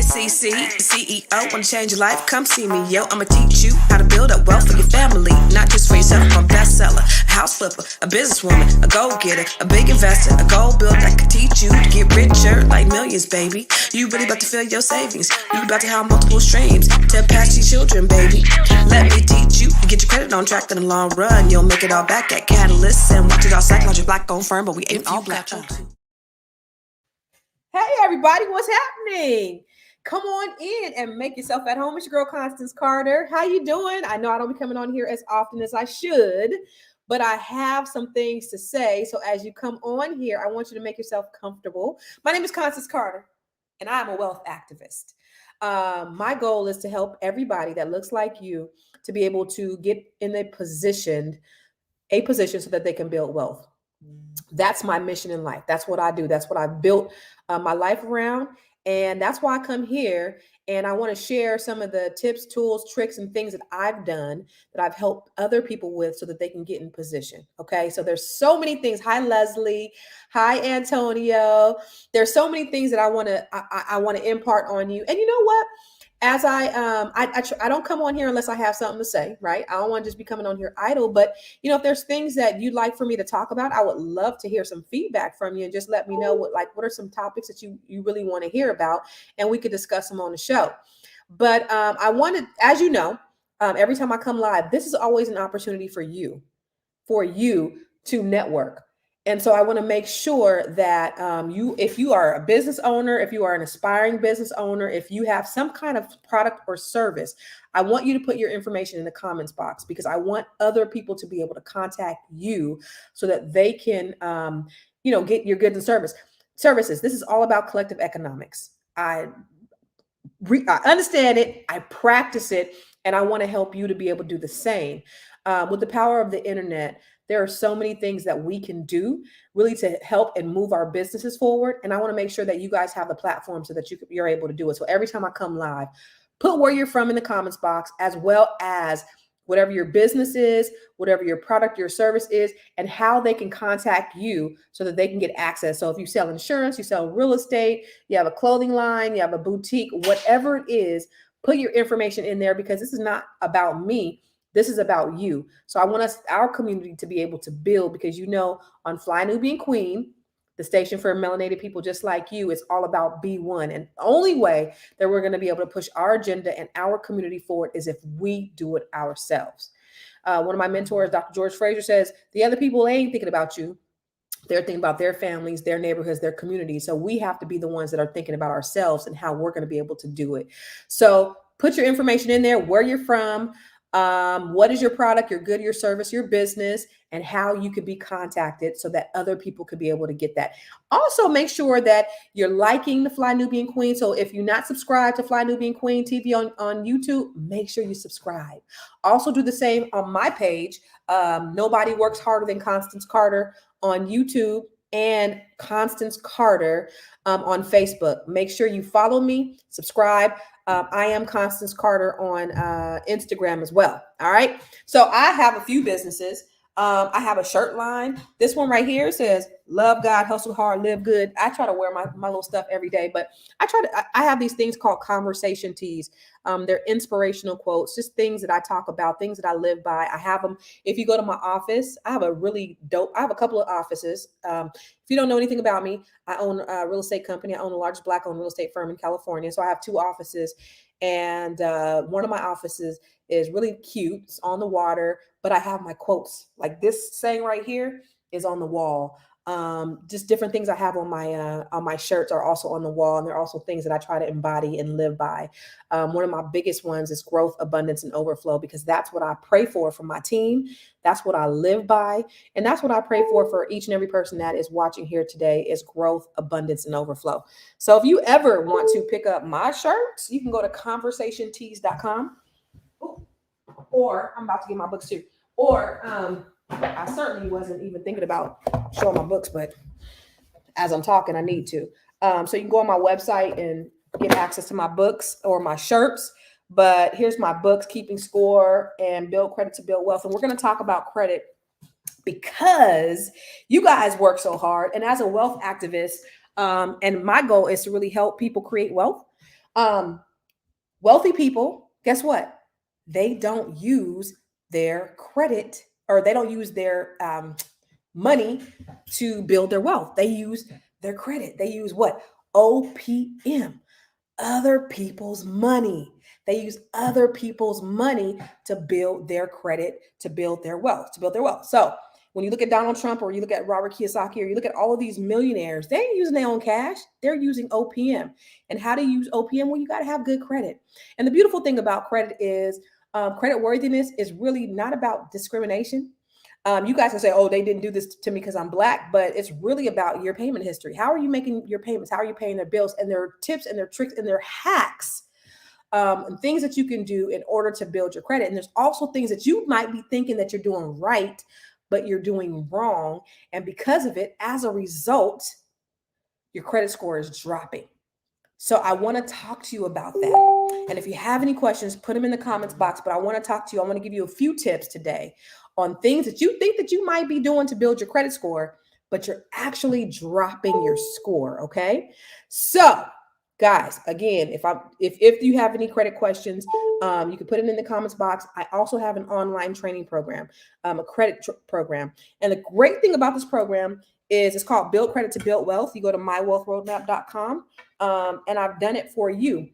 CC, CEO, wanna change your life? Come see me, yo. I'ma teach you how to build up wealth for your family, not just for yourself. I'm a bestseller, a house flipper, a businesswoman, a go-getter, a big investor, a goal builder that could teach you to get richer like millions, baby. You really about to fill your savings. You about to have multiple streams to impact your children, baby. Let me teach you to get your credit on track in the long run. You'll make it all back at Catalyst and watch it all psychological black-owned firm, but we ain't all black. Hey everybody, what's happening? Come on in and make yourself at home. It's your girl Constance Carter. How you doing? I know I don't be coming on here as often as I should, but I have some things to say. So as you come on here, I want you to make yourself comfortable. My name is Constance Carter, and I'm a wealth activist. My goal is to help everybody that looks like you to be able to get in a position so that they can build wealth. That's my mission in life. That's what I do. That's what I've built my life around. And that's why I come here and I want to share some of the tips, tools, tricks, and things that I've done that I've helped other people with so that they can get in position. Okay. So there's so many things. Hi, Leslie. Hi, Antonio. There's so many things that I want to impart on you. And you know what? As I don't come on here unless I have something to say, right? I don't want to just be coming on here idle, but if there's things that you'd like for me to talk about, I would love to hear some feedback from you and just let me know what are some topics that you really want to hear about, and we could discuss them on the show. But I wanted, as you know, every time I come live, this is always an opportunity for you to network. And so I want to make sure that if you are a business owner, if you are an aspiring business owner, if you have some kind of product or service, I want you to put your information in the comments box, because I want other people to be able to contact you so that they can, get your goods and services. This is all about collective economics. I understand it. I practice it. And I want to help you to be able to do the same. With the power of the internet, there are so many things that we can do really to help and move our businesses forward. And I want to make sure that you guys have the platform so that you're able to do it. So every time I come live, put where you're from in the comments box, as well as whatever your business is, whatever your product, your service is, and how they can contact you so that they can get access. So if you sell insurance, you sell real estate, you have a clothing line, you have a boutique, whatever it is, put your information in there, because this is not about me. This is about you. So I want our community to be able to build, because on Fly Nubian Queen, the station for melanated people just like you, it's all about B1. And the only way that we're going to be able to push our agenda and our community forward is if we do it ourselves. One of my mentors, Dr. George Fraser, says, the other people ain't thinking about you. They're thinking about their families, their neighborhoods, their communities. So we have to be the ones that are thinking about ourselves and how we're going to be able to do it. So put your information in there, where you're from, what is your product, your good, your service, your business, and how you could be contacted so that other people could be able to get that. Also, make sure that you're liking the Fly Nubian Queen. So if you're not subscribed to Fly Nubian Queen TV on YouTube, make sure you subscribe. Also do the same on my page. Nobody Works Harder Than Constance Carter on YouTube, and Constance Carter on Facebook. Make sure you follow me, subscribe. I am Constance Carter on Instagram as well. All right. So I have a few businesses. I have a shirt line. This one right here says, love God, hustle hard, live good. I try to wear my little stuff every day, but I have these things called conversation tees. They're inspirational quotes, just things that I talk about, things that I live by. I have them. If you go to my office, I have a couple of offices. If you don't know anything about me, I own a real estate company. I own the largest Black-owned real estate firm in California. So I have 2 offices, and one of my offices is really cute. It's on the water, but I have my quotes. Like this saying right here is on the wall. Just different things I have on my shirts are also on the wall. And they're also things that I try to embody and live by. One of my biggest ones is growth, abundance, and overflow, because that's what I pray for my team. That's what I live by. And that's what I pray for each and every person that is watching here today, is growth, abundance, and overflow. So if you ever want to pick up my shirts, you can go to conversationtees.com. Or I'm about to get my books too. Or I certainly wasn't even thinking about showing my books, but as I'm talking, I need to. So you can go on my website and get access to my books or my shirts. But here's my books, Keeping Score and Build Credit to Build Wealth. And we're going to talk about credit because you guys work so hard. And as a wealth activist, and my goal is to really help people create wealth. Um, Wealthy people, guess what? They don't use their credit, or they don't use their money to build their wealth. They use their credit. They use what? OPM, other people's money. They use other people's money to build their credit, to build their wealth, to build their wealth. So when you look at Donald Trump, or you look at Robert Kiyosaki, or you look at all of these millionaires, they ain't using their own cash. They're using OPM. And how to use OPM? Well, you got to have good credit. And the beautiful thing about credit is credit worthiness is really not about discrimination. You guys can say, oh, they didn't do this to me because I'm Black, but it's really about your payment history. How are you making your payments? How are you paying their bills? And their tips and their tricks and their hacks, and things that you can do in order to build your credit. And there's also things that you might be thinking that you're doing right, but you're doing wrong. And because of it, as a result, your credit score is dropping. So I want to talk to you about that. And if you have any questions, put them in the comments box. But I want to talk to you. I want to give you a few tips today on things that you think that you might be doing to build your credit score, but you're actually dropping your score. Okay. So guys, again, if you have any credit questions, you can put it in the comments box. I also have an online training program, a credit program. And the great thing about this program is it's called Build Credit to Build Wealth. You go to mywealthroadmap.com, and I've done it for you.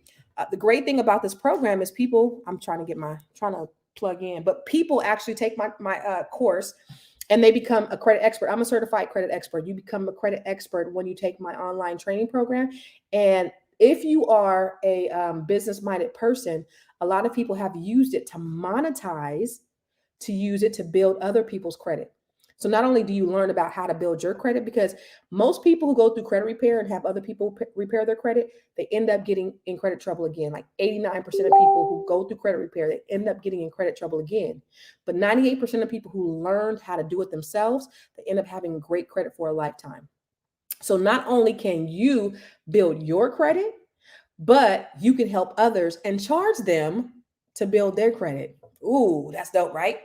The great thing about this program is I'm trying to plug in, but people actually take my course and they become a credit expert. I'm a certified credit expert. You become a credit expert when you take my online training program. And if you are a business-minded person, a lot of people have used it to monetize, to use it to build other people's credit. So not only do you learn about how to build your credit, because most people who go through credit repair and have other people repair their credit, they end up getting in credit trouble again. Like 89% of people who go through credit repair, they end up getting in credit trouble again. But 98% of people who learned how to do it themselves, they end up having great credit for a lifetime. So not only can you build your credit, but you can help others and charge them to build their credit. Ooh, that's dope, right?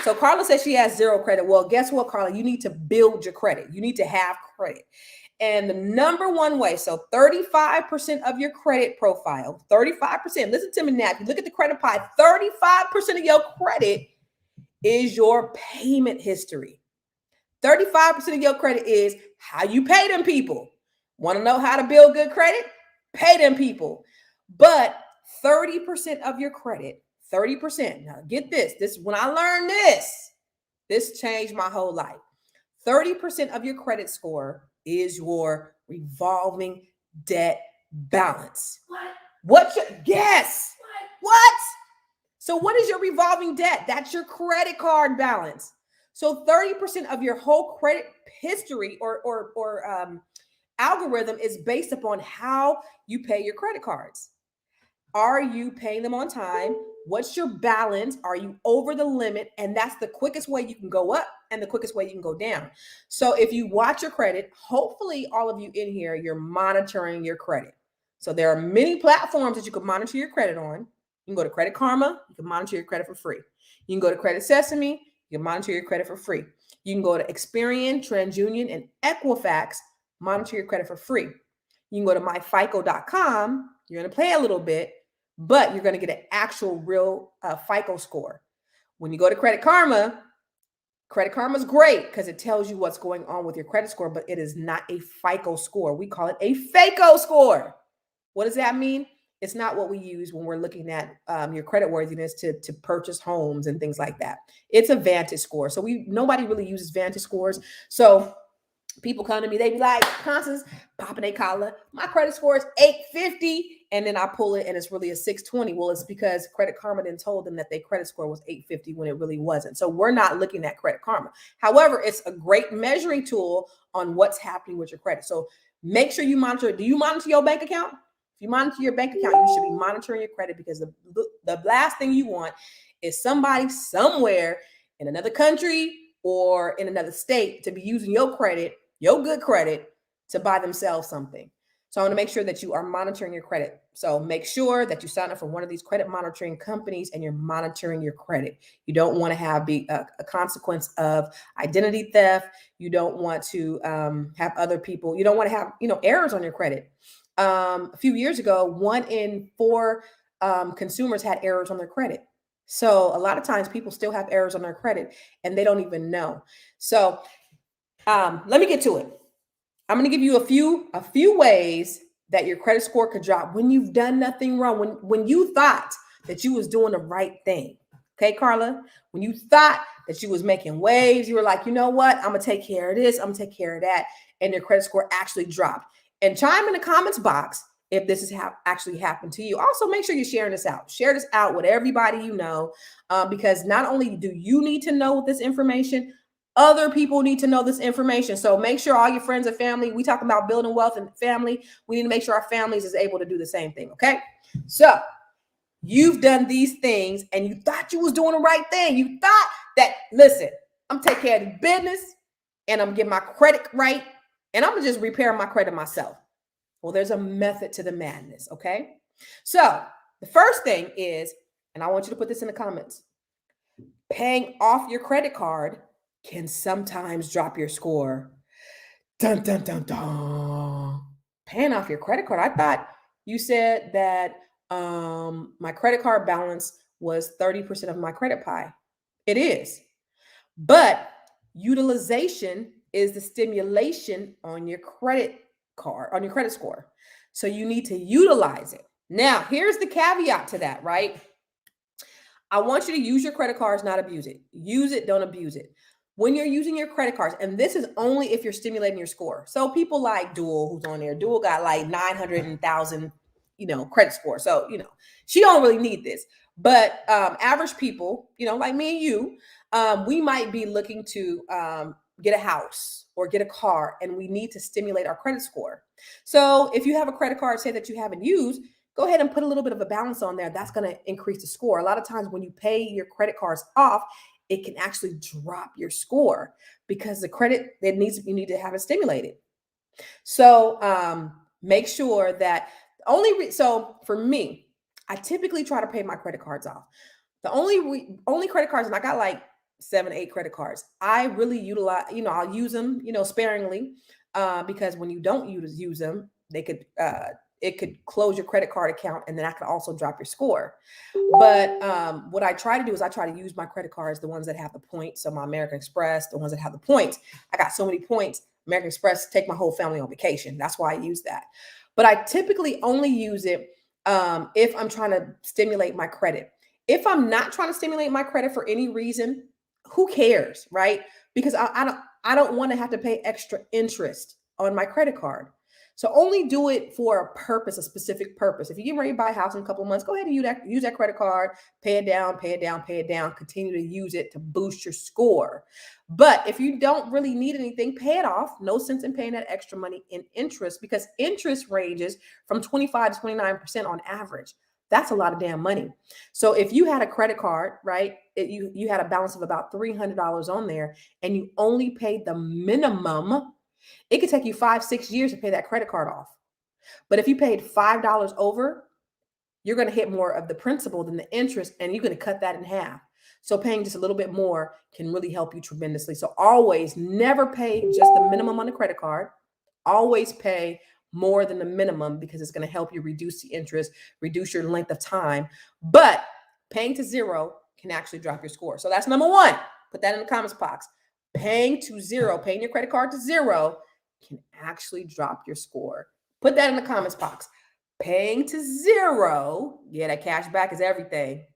So Carla says she has zero credit. Well, guess what, Carla? You need to build your credit. You need to have credit. And the number one way, so 35% of your credit profile, 35%, listen to me now. If you look at the credit pie, 35% of your credit is your payment history. 35% of your credit is how you pay them people. Want to know how to build good credit? Pay them people. But 30% of your credit, 30%. Now get this, when I learned this changed my whole life. 30% of your credit score is your revolving debt balance. What? Yes. What? So what is your revolving debt? That's your credit card balance. So 30% of your whole credit history or algorithm is based upon how you pay your credit cards. Are you paying them on time? What's your balance? Are you over the limit? And that's the quickest way you can go up and the quickest way you can go down. So if you watch your credit, hopefully all of you in here, you're monitoring your credit. So there are many platforms that you can monitor your credit on. You can go to Credit Karma. You can monitor your credit for free. You can go to Credit Sesame. You can monitor your credit for free. You can go to Experian, TransUnion, and Equifax. Monitor your credit for free. You can go to myfico.com. You're going to pay a little bit, but you're going to get an actual real FICO score. When you go to Credit Karma is great because it tells you what's going on with your credit score, but it is not a FICO score. We call it a FACO score. What does that mean? It's not what we use when we're looking at your credit worthiness to purchase homes and things like that. It's a Vantage score. So nobody really uses Vantage scores. So people come to me, they be like, Constance, popping a collar, my credit score is 850. And then I pull it and it's really a 620. Well, it's because Credit Karma then told them that their credit score was 850 when it really wasn't. So we're not looking at Credit Karma. However, it's a great measuring tool on what's happening with your credit. So make sure you monitor. Do you monitor your bank account? If you monitor your bank account, you should be monitoring your credit, because the last thing you want is somebody somewhere in another country or in another state to be using your credit, your good credit, to buy themselves something. So I want to make sure that you are monitoring your credit. So make sure that you sign up for one of these credit monitoring companies and you're monitoring your credit. You don't want to have a consequence of identity theft. You don't want to have other people. You don't want to have errors on your credit. A few years ago, 1 in 4 consumers had errors on their credit. So a lot of times people still have errors on their credit and they don't even know. So let me get to it. I'm going to give you a few ways that your credit score could drop when you've done nothing wrong, when you thought that you was doing the right thing. Okay, Carla, when you thought that you was making waves, you were like, you know what? I'm going to take care of this. I'm going to take care of that. And your credit score actually dropped. And chime in the comments box if this has actually happened to you. Also, make sure you're sharing this out. Share this out with everybody you know, because not only do you need to know this information, other people need to know this information. So make sure all your friends and family, we talk about building wealth and family. We need to make sure our families is able to do the same thing. Okay. So you've done these things and you thought you was doing the right thing. You thought that, listen, I'm taking care of the business and I'm gonna get my credit right. And I'm gonna just repair my credit myself. Well, there's a method to the madness. Okay. So the first thing is, and I want you to put this in the comments, paying off your credit card can sometimes drop your score. Dun, dun, dun, dun. Paying off your credit card. I thought you said that my credit card balance was 30% of my credit pie. It is. But utilization is the stimulation on your credit card, on your credit score. So you need to utilize it. Now, here's the caveat to that, right? I want you to use your credit cards, not abuse it. Use it, don't abuse it. When you're using your credit cards, and this is only if you're stimulating your score. So people like Dual, who's on there, Dual got like 900,000, credit score. So, she don't really need this. But average people, like me and you, we might be looking to get a house or get a car, and we need to stimulate our credit score. So if you have a credit card, say that you haven't used, go ahead and put a little bit of a balance on there. That's going to increase the score. A lot of times when you pay your credit cards off, it can actually drop your score because the credit you need to have it stimulated. So make sure that so for me, I typically try to pay my credit cards off. The only credit cards, and I got like 7, 8 credit cards, I really utilize, I'll use them, sparingly, because when you don't use them, it could close your credit card account, and then that could also drop your score. But what I try to do is I try to use my credit cards, the ones that have the points. So my American Express, the ones that have the points. I got so many points. American Express take my whole family on vacation. That's why I use that. But I typically only use it if I'm trying to stimulate my credit. If I'm not trying to stimulate my credit for any reason, who cares, right? Because I don't want to have to pay extra interest on my credit card. So only do it for a purpose, a specific purpose. If you get ready to buy a house in a couple of months, go ahead and use that credit card, pay it down, continue to use it to boost your score. But if you don't really need anything, pay it off. No sense in paying that extra money in interest, because interest ranges from 25 to 29% on average. That's a lot of damn money. So if you had a credit card, right, you had a balance of about $300 on there and you only paid the minimum, it could take you 5-6 years to pay that credit card off. But if you paid $5 over, you're going to hit more of the principal than the interest, and you're going to cut that in half. So paying just a little bit more can really help you tremendously. So always never pay just the minimum on the credit card. Always pay more than the minimum, because it's going to help you reduce the interest, reduce your length of time. But paying to zero can actually drop your score. So that's number one. Put that in the comments box. Paying to zero, paying your credit card to zero can actually drop your score. Put that in the comments box. Paying to zero, yeah, that cash back is everything,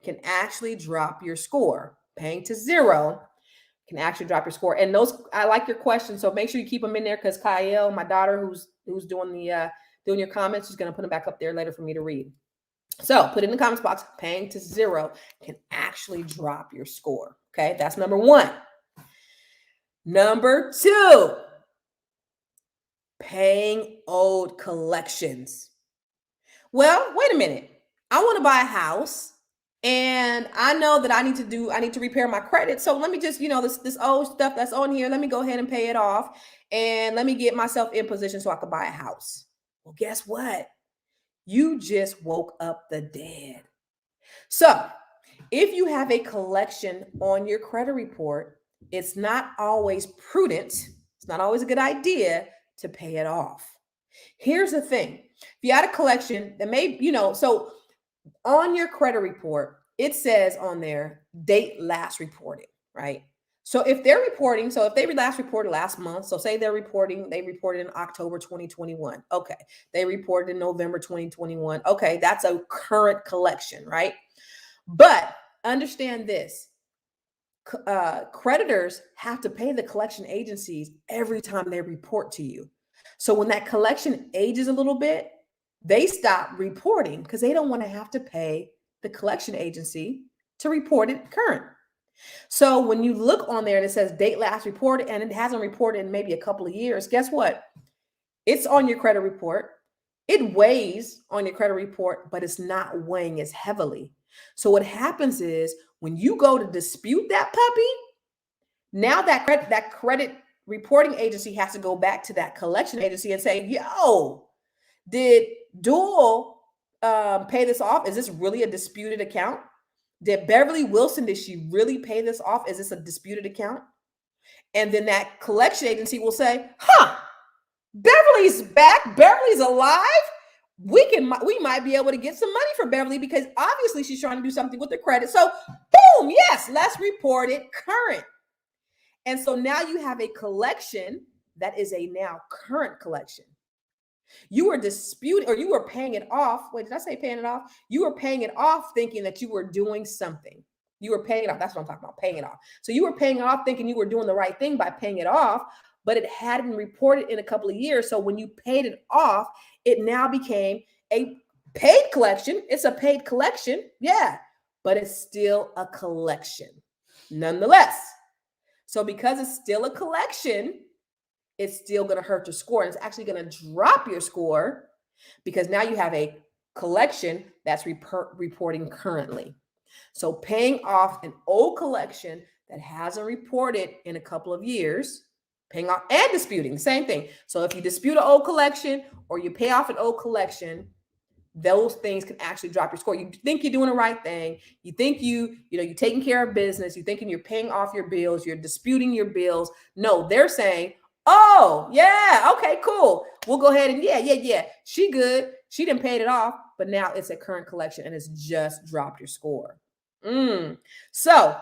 can actually drop your score. Paying to zero can actually drop your score. And those, I like your questions, so make sure you keep them in there, because Kyle, my daughter, who's doing your comments, she's going to put them back up there later for me to read. So put it in the comments box. Paying to zero can actually drop your score. Okay, that's number one. Number two, paying owed collections. Well, wait a minute. I want to buy a house, and I know that I need to repair my credit. So let me just, this old stuff that's on here, let me go ahead and pay it off, and let me get myself in position so I can buy a house. Well, guess what? You just woke up the dead. So if you have a collection on your credit report, it's not always prudent. It's not always a good idea to pay it off. Here's the thing. If you had a collection that may, so on your credit report, it says on there, date last reported, right? So if they're reporting, so if they last reported last month, so say they reported in October 2021. Okay. They reported in November 2021. Okay. That's a current collection, right? But understand this. Creditors have to pay the collection agencies every time they report to you. So when that collection ages a little bit, they stop reporting because they don't want to have to pay the collection agency to report it current. So when you look on there and it says date last reported and it hasn't reported in maybe a couple of years, guess what? It's on your credit report. It weighs on your credit report, but it's not weighing as heavily. So what happens is when you go to dispute that puppy, now that credit reporting agency has to go back to that collection agency and say, yo, did Dual pay this off? Is this really a disputed account? Did Beverly Wilson, did she really pay this off? Is this a disputed account? And then that collection agency will say, Beverly's back. Beverly's alive. We might be able to get some money for Beverly because obviously she's trying to do something with the credit. So boom, yes, let's report it current. And so now you have a collection that is a now current collection. You were disputing or you were paying it off. Wait, did I say paying it off? You were paying it off thinking that you were doing something. You were paying it off. That's what I'm talking about, paying it off. So you were paying it off thinking you were doing the right thing by paying it off, but it hadn't reported in a couple of years. So when you paid it off, it now became a paid collection. It's a paid collection. Yeah, but it's still a collection nonetheless. So because it's still a collection, it's still going to hurt your score. And it's actually going to drop your score because now you have a collection that's reporting currently. So paying off an old collection that hasn't reported in a couple of years, paying off and disputing, the same thing. So if you dispute an old collection or you pay off an old collection, those things can actually drop your score. You think you're doing the right thing. You think you're taking care of business. You're thinking you're paying off your bills. You're disputing your bills. No, they're saying, oh, yeah, okay, cool. We'll go ahead and yeah. She good. She didn't pay it off, but now it's a current collection and it's just dropped your score. So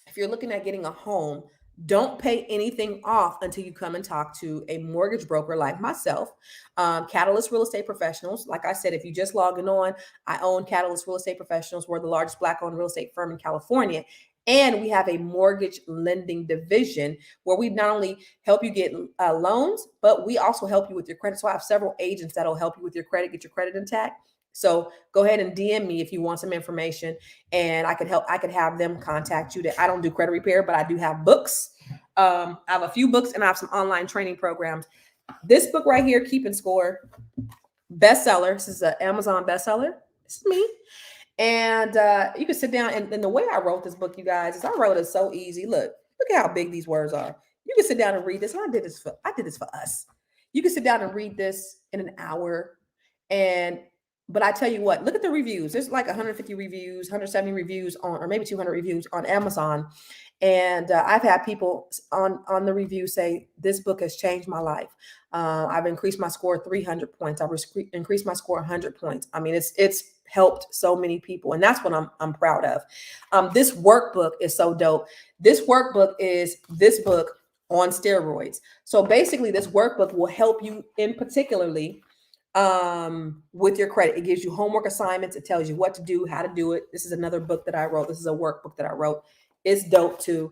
if you're looking at getting a home, don't pay anything off until you come and talk to a mortgage broker like myself, Catalyst Real Estate Professionals. Like I said, if you just logging on, I own Catalyst Real Estate Professionals. We're the largest Black-owned real estate firm in California. And we have a mortgage lending division where we not only help you get loans, but we also help you with your credit. So I have several agents that'll help you with your credit, get your credit intact. So go ahead and DM me if you want some information and I could help. I could have them contact you. I don't do credit repair, but I do have books. I have a few books and I have some online training programs. This book right here, Keeping Score, bestseller. This is an Amazon bestseller. This is me. And you can sit down and the way I wrote this book, you guys, is I wrote it so easy. Look at how big these words are. You can sit down and read this. I did this for us. You can sit down and read this in an hour. But I tell you what, look at the reviews. There's like 150 reviews, 170 reviews or maybe 200 reviews on Amazon. And I've had people on the review say, this book has changed my life. I've increased my score 300 points. I've increased my score 100 points. I mean, it's helped so many people. And that's what I'm proud of. This workbook is so dope. This workbook is this book on steroids. So basically this workbook will help you in particularly with your credit. It gives you homework assignments. It tells you what to do, how to do it. This is another book that I wrote. This is a workbook that I wrote. It's dope too.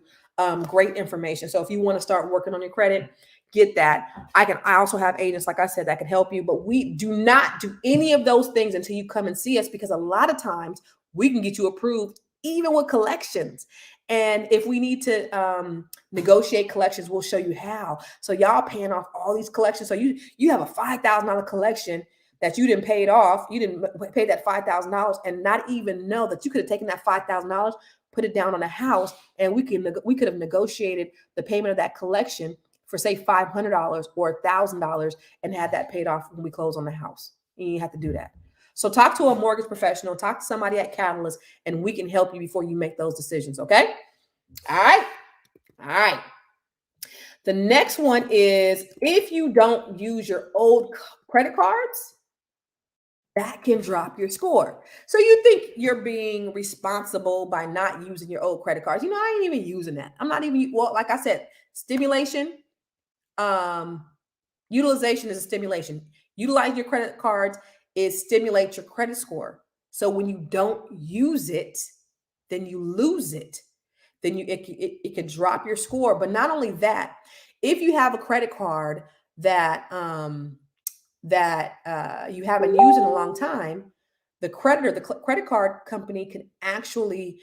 Great information. So if you want to start working on your credit, get that. I also have agents, like I said, that can help you, but we do not do any of those things until you come and see us, because a lot of times we can get you approved even with collections. And if we need to negotiate collections, we'll show you how. So y'all paying off all these collections. So you have a $5,000 collection that you didn't pay it off. You didn't pay that $5,000 and not even know that you could have taken that $5,000, put it down on a house, and we could have negotiated the payment of that collection for say $500 or $1,000 and had that paid off when we close on the house. And you have to do that. So talk to a mortgage professional, talk to somebody at Catalyst, and we can help you before you make those decisions. Okay. All right. The next one is, if you don't use your old credit cards, that can drop your score. So you think you're being responsible by not using your old credit cards. I ain't even using that. I'm not even, well, like I said, stimulation, um, utilization is a stimulation. Utilize your credit cards is stimulate your credit score. So when you don't use it, then you lose it. Then it can drop your score. But not only that, if you have a credit card that you haven't used in a long time, the credit card company can actually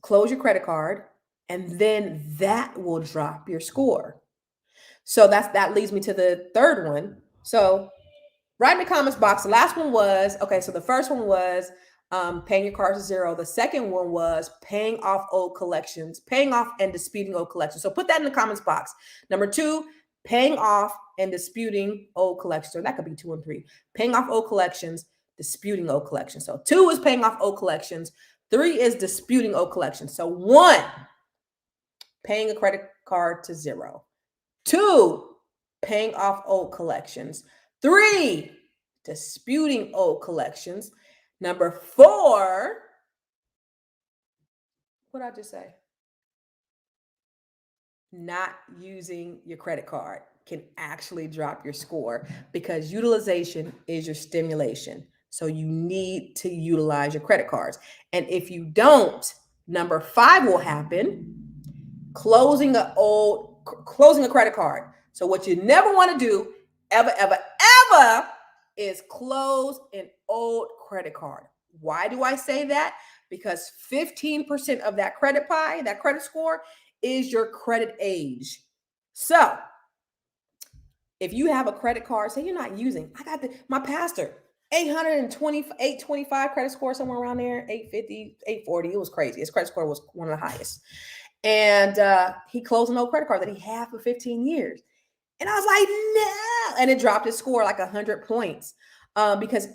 close your credit card, and then that will drop your score. So that leads me to the third one. So write in the comments box. The last one was, okay, so the first one was paying your cards to zero. The second one was paying off old collections, paying off and disputing old collections. So put that in the comments box. Number 2, paying off and disputing old collections. Or that could be 2 and 3. Paying off old collections, disputing old collections. So 2 is paying off old collections. 3 is disputing old collections. So 1, paying a credit card to zero. 2, paying off old collections. 3, disputing old collections. Number 4, what did I just say? Not using your credit card can actually drop your score because utilization is your stimulation. So you need to utilize your credit cards. And if you don't, number 5 will happen, closing a credit card. So what you never want to do, ever, is close an old credit card. Why do I say that? Because 15% of that credit pie, that credit score, is your credit age. So if you have a credit card, say you're not using, I got my pastor, 825 credit score, somewhere around there, 850, 840. It was crazy. His credit score was one of the highest. And he closed an old credit card that he had for 15 years. And I was like, no. And it dropped his score like 100 points because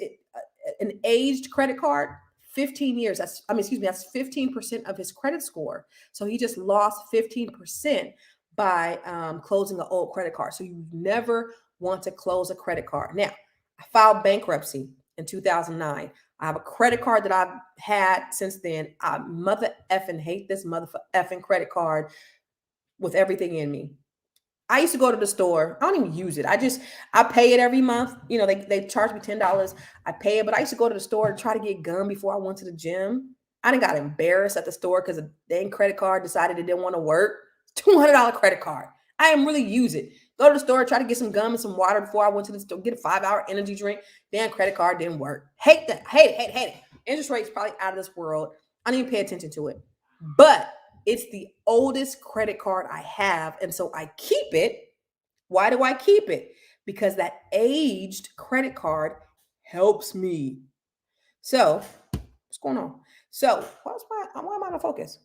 an aged credit card, 15 years, that's 15% of his credit score. So he just lost 15% by closing an old credit card. So you never want to close a credit card. Now, I filed bankruptcy in 2009. I have a credit card that I've had since then. I mother effing hate this mother effing credit card with everything in me. I used to go to the store. I don't even use it. I pay it every month. They charge me $10. I pay it, but I used to go to the store to try to get gum before I went to the gym. I done got embarrassed at the store because a dang credit card decided it didn't want to work. $200 credit card. I didn't really use it. Go to the store, try to get some gum and some water before I went to the store, get a 5-hour energy drink. Damn credit card didn't work. Hate that. Hate it. Interest rates probably out of this world. I didn't even pay attention to it. But it's the oldest credit card I have. And so I keep it. Why do I keep it? Because that aged credit card helps me. So what's going on? So why am I out of focus?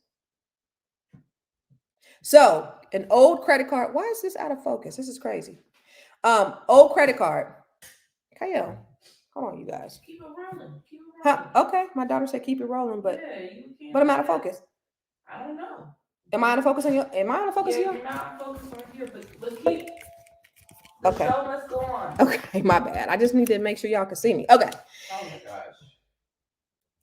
So an old credit card. Why is this out of focus? This is crazy. Old credit card. Kyle, hold on, you guys. Keep it rolling. Huh? Okay, my daughter said keep it rolling, but I'm out of focus. I don't know. Am I out of focus on you? Am I out of focus on you? You're not out of focus on here, but keep. Okay. The show must go on. Okay, my bad. I just need to make sure y'all can see me. Okay. Oh my gosh.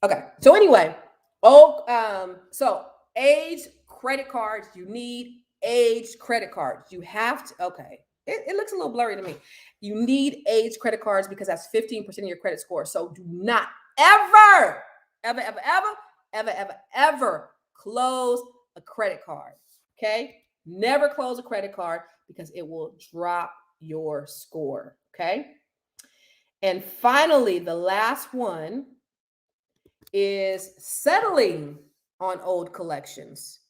Okay. So anyway, so aged credit cards. You need aged credit cards. You have to. Okay. It looks a little blurry to me. You need aged credit cards because that's 15% of your credit score. So do not ever close a credit card. Okay? Never close a credit card because it will drop your score. Okay? And finally, the last one is settling on old collections.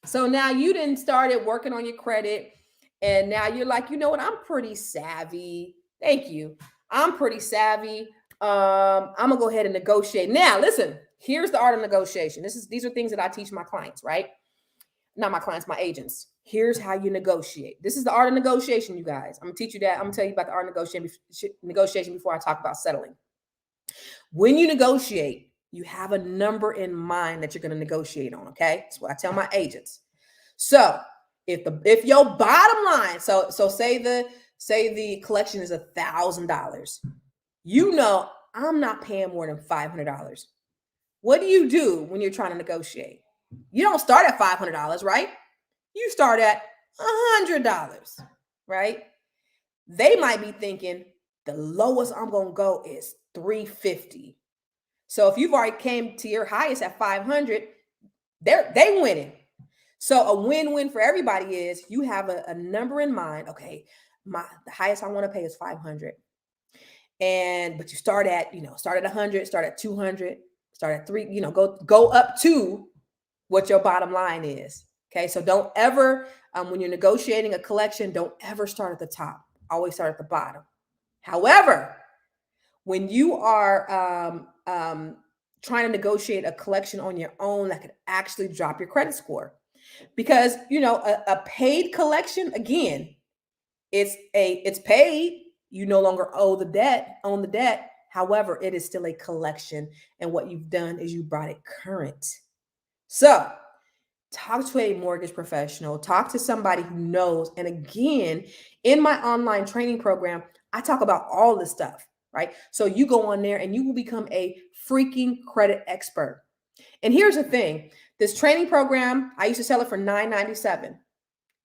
So now you didn't started working on your credit. And now you're like, you know what? I'm pretty savvy. Thank you. I'm pretty savvy. I'm gonna go ahead and negotiate. Now, listen, here's the art of negotiation. These are things that I teach my clients, right? Not my clients, my agents. Here's how you negotiate. This is the art of negotiation, you guys. I'm gonna teach you that. I'm gonna tell you about the art of negotiation before I talk about settling. When you negotiate, you have a number in mind that you're gonna negotiate on. Okay, that's what I tell my agents. So if your bottom line, so say say the collection is $1,000. You know, I'm not paying more than $500. What do you do when you're trying to negotiate? You don't start at $500, right? You start at $100, right? They might be thinking the lowest I'm going to go is $350. So if you've already came to your highest at $500, they winning. So a win-win for everybody is you have a number in mind. Okay, the highest I want to pay is $500. But you start at 100, start at 200, start at 3, go up to what your bottom line is. Okay, so don't ever, when you're negotiating a collection, don't ever start at the top. Always start at the bottom. However, when you are trying to negotiate a collection on your own, that could actually drop your credit score, because a paid collection, again, it's paid. You no longer own the debt. However, it is still a collection, and what you've done is you brought it current. So talk to a mortgage professional, talk to somebody who knows. And again, in my online training program, I talk about all this stuff, right? So you go on there and you will become a freaking credit expert. And here's the thing, this training program, I used to sell it for $997.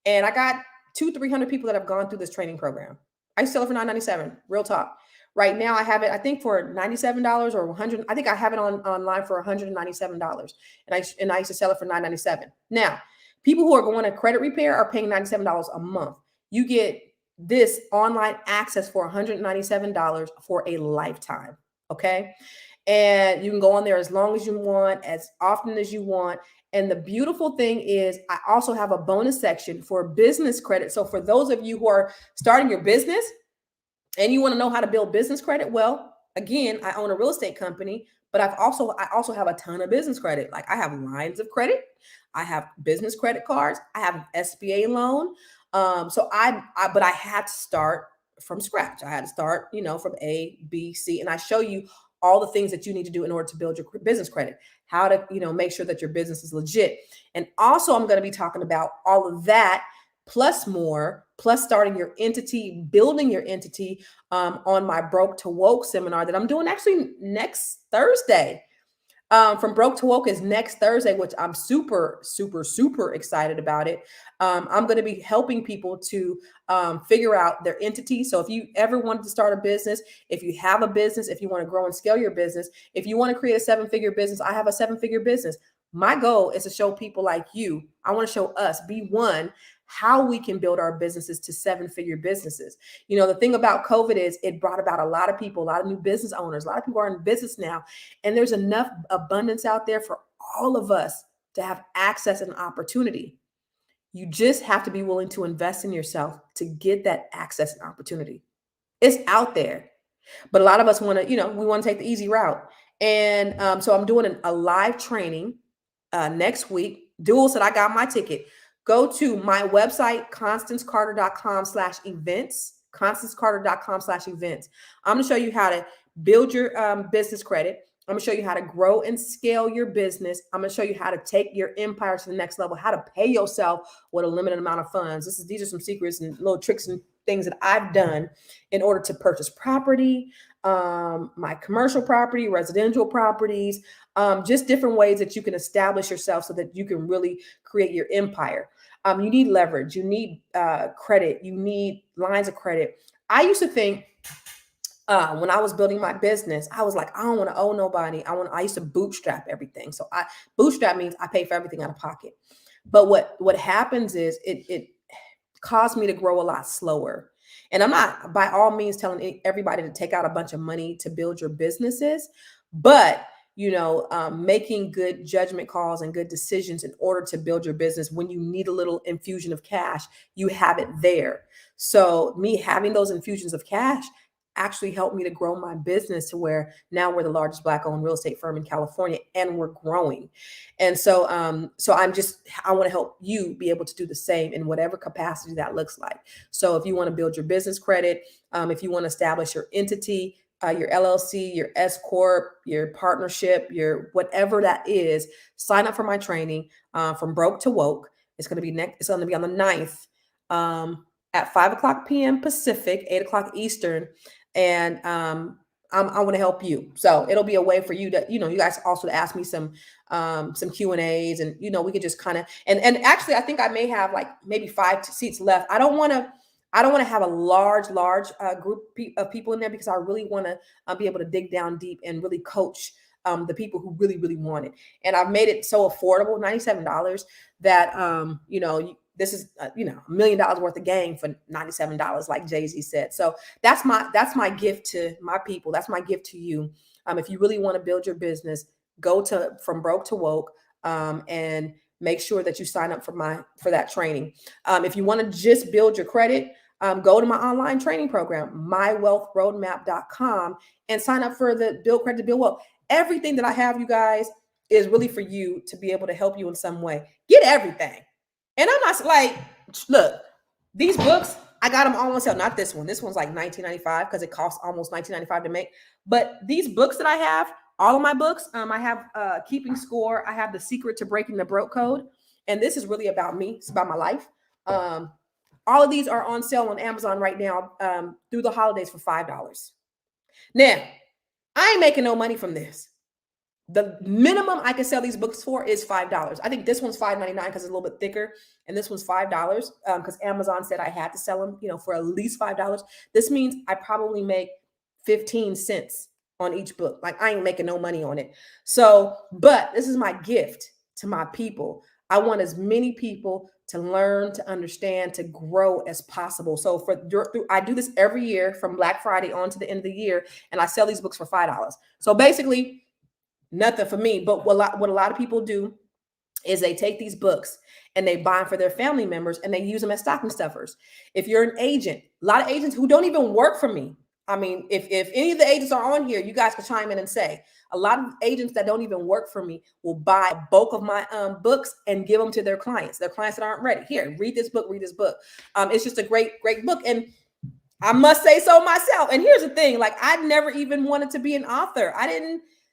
And I got 200-300 people that have gone through this training program. I used to sell it for $997, real talk. Right now I have it, I think, for $97 or $100. I think I have it online for $197. And I used to sell it for $997. Now, people who are going to credit repair are paying $97 a month. You get this online access for $197 for a lifetime. Okay. And you can go on there as long as you want, as often as you want. And the beautiful thing is I also have a bonus section for business credit. So for those of you who are starting your business and you want to know how to build business credit, well, again, I own a real estate company, but I also have a ton of business credit. Like I have lines of credit, I have business credit cards, I have an SBA loan. But I had to start from scratch. I had to start, from A, B, C, and I show you all the things that you need to do in order to build your business credit, how to, make sure that your business is legit. And also I'm going to be talking about all of that plus more, plus starting your entity, building your entity on my Broke to Woke seminar that I'm doing actually next Thursday. From Broke to Woke is next Thursday, which I'm super, super, super excited about it. I'm going to be helping people to figure out their entity. So if you ever wanted to start a business, if you have a business, if you want to grow and scale your business, if you want to create a 7-figure business, I have a 7-figure business. My goal is to show people like you, I want to show us, B1, how we can build our businesses to 7-figure businesses. The thing about COVID is it brought about a lot of people, a lot of new business owners, a lot of people are in business now, and there's enough abundance out there for all of us to have access and opportunity. You just have to be willing to invest in yourself to get that access and opportunity. It's out there, but a lot of us want to, we want to take the easy route. And so I'm doing a live training next week. Dual said I got my ticket. Go to my website, constancecarter.com/events, constancecarter.com/events. I'm going to show you how to build your business credit. I'm going to show you how to grow and scale your business. I'm going to show you how to take your empire to the next level, how to pay yourself with a limited amount of funds. These are some secrets and little tricks and things that I've done in order to purchase property, my commercial property, residential properties, just different ways that you can establish yourself so that you can really create your empire. You need leverage, you need credit, you need lines of credit. I used to think when I was building my business, I was like, I don't want to owe nobody. I used to bootstrap everything. So bootstrap means I pay for everything out of pocket. But what happens is it caused me to grow a lot slower. And I'm not by all means telling everybody to take out a bunch of money to build your businesses, but making good judgment calls and good decisions in order to build your business. When you need a little infusion of cash, you have it there. So me having those infusions of cash actually helped me to grow my business to where now we're the largest Black-owned real estate firm in California, and we're growing. And so, I want to help you be able to do the same in whatever capacity that looks like. So if you want to build your business credit, if you want to establish your entity, your LLC, your S Corp, your partnership, your whatever that is, sign up for my training from Broke to Woke. It's going to be on the 9th. at 5 o'clock p.m. Pacific, 8 o'clock Eastern. And I want to help you. So it'll be a way for you to, you guys also to ask me some Q&As, and, we could just kind of, and actually, I think I may have like maybe 5 seats left. I don't want to have a large group of people in there, because I really want to be able to dig down deep and really coach the people who really, really want it. And I've made it so affordable, $97, that, this is, $1 million worth of game for $97, like Jay-Z said. So that's my gift to my people. That's my gift to you. If you really want to build your business, go to From Broke to Woke, and make sure that you sign up for that training. If you want to just build your credit, go to my online training program, mywealthroadmap.com, and sign up for the Build Credit to Build Wealth. Everything that I have, you guys, is really for you to be able to help you in some way. Get everything. And I'm not like, look, these books, I got them all on sale. Not this one. This one's like $19.95 because it costs almost $19.95 to make. But these books that I have, all of my books, I have Keeping Score. I have The Secret to Breaking the Broke Code. And this is really about me. It's about my life. All of these are on sale on Amazon right now through the holidays for $5. Now, I ain't making no money from this. The minimum I can sell these books for is $5. I think this one's $5.99 because it's a little bit thicker, and this one's $5 because Amazon said I had to sell them, for at least $5. This means I probably make 15 cents on each book. Like, I ain't making no money on it. So, but this is my gift to my people. I want as many people to learn, to understand, to grow as possible. So I do this every year from Black Friday on to the end of the year, and I sell these books for $5. So basically, nothing for me. But what a lot of people do is they take these books and they buy them for their family members, and they use them as stocking stuffers. If you're an agent, a lot of agents who don't even work for me. I mean, if any of the agents are on here, you guys can chime in and say, a lot of agents that don't even work for me will buy a bulk of my books and give them to their clients that aren't ready. Here, read this book. It's just a great book. And I must say so myself. And here's the thing, like, I never even wanted to be an author.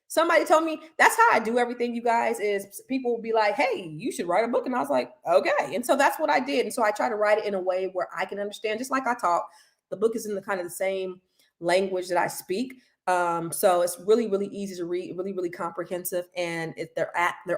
Somebody told me that's how I do everything, you guys, is people will be like, hey, you should write a book. And I was like, okay. And so that's what I did. And so I try to write it in a way where I can understand, just like I talk. The book is in the kind of the same language that I speak. So it's really, really easy to read, really, really comprehensive. And if they're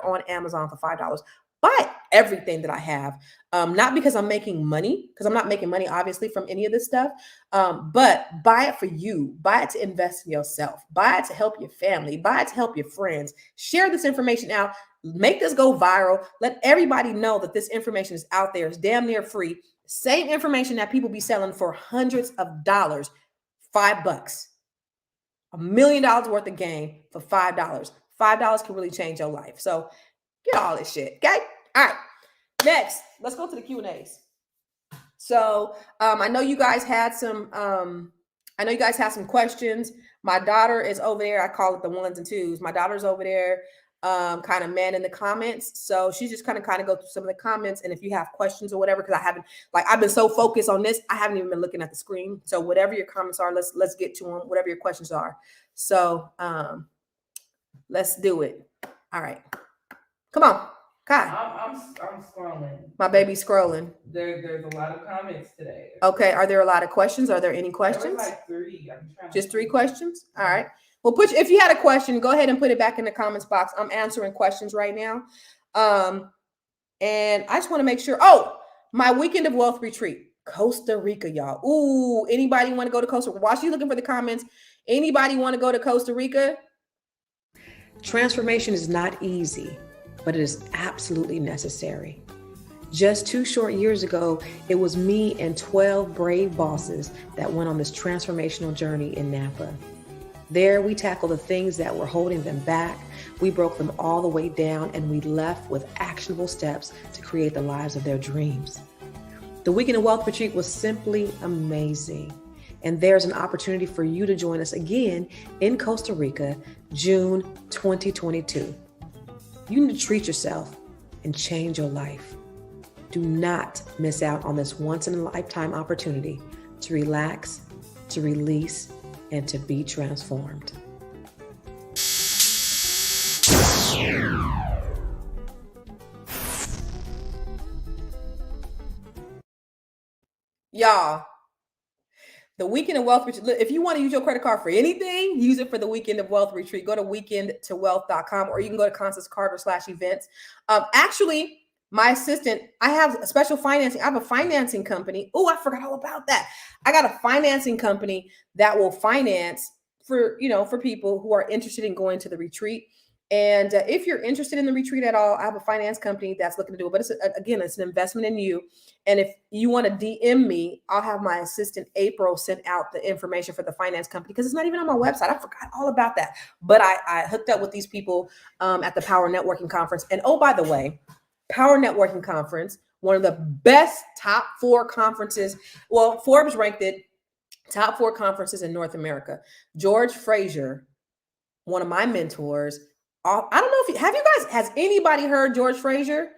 on Amazon for $5. Buy everything that I have. Not because I'm making money, because I'm not making money, obviously, from any of this stuff. But buy it for you. Buy it to invest in yourself. Buy it to help your family. Buy it to help your friends. Share this information out. Make this go viral. Let everybody know that this information is out there. It's damn near free. Same information that people be selling for hundreds of dollars. $5. $1 million worth of game for $5. $5 can really change your life. So get all this shit. Okay. All right. Next, let's go to the Q&As. So I know you guys had some questions. My daughter is over there. I call it the ones and twos. My daughter's over there kind of manning the comments. So she's just kind of go through some of the comments. And if you have questions or whatever, because I've been so focused on this, I haven't even been looking at the screen. So whatever your comments are, let's get to them, whatever your questions are. So let's do it. All right. Come on. Kai. I'm scrolling. My baby's scrolling. There's a lot of comments today. Okay. Are there a lot of questions? Are there any questions? There was like 3. Just 3 questions? All right. Well, if you had a question, go ahead and put it back in the comments box. I'm answering questions right now. And I just want to make sure. Oh, my Weekend of Wealth retreat, Costa Rica, y'all. Ooh, anybody want to go to Costa Rica? While she's looking for the comments, anybody want to go to Costa Rica? Transformation is not easy, but it is absolutely necessary. Just 2 short years ago, it was me and 12 brave bosses that went on this transformational journey in Napa. There, we tackled the things that were holding them back. We broke them all the way down, and we left with actionable steps to create the lives of their dreams. The Weekend of Wealth Retreat was simply amazing. And there's an opportunity for you to join us again in Costa Rica, June 2022. You need to treat yourself and change your life. Do not miss out on this once-in-a-lifetime opportunity to relax, to release, and to be transformed. Y'all, the Weekend of Wealth Retreat. If you want to use your credit card for anything, use it for the Weekend of Wealth Retreat. Go to weekendtowealth.com, or you can go to Constance Carter /events. Actually, my assistant, I have a special financing. I have a financing company. Oh, I forgot all about that. I got a financing company that will finance for people who are interested in going to the retreat. And if you're interested in the retreat at all, I have a finance company that's looking to do it. But it's an investment in you. And if you want to DM me, I'll have my assistant April send out the information for the finance company, because it's not even on my website. I forgot all about that. But I hooked up with these people at the Power Networking Conference. And oh, by the way, Power Networking Conference, one of the best top 4 conferences. Well, Forbes ranked it top 4 conferences in North America. George Fraser, one of my mentors. I don't know if has anybody heard George Fraser?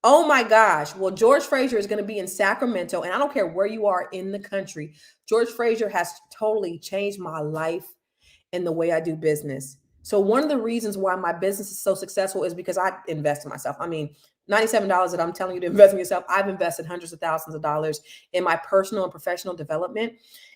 Oh my gosh. Well, George Fraser is going to be in Sacramento, and I don't care where you are in the country. George Fraser has totally changed my life and the way I do business. So one of the reasons why my business is so successful is because I invest in myself. I mean, $97 that I'm telling you to invest in yourself, I've invested hundreds of thousands of dollars in my personal and professional development.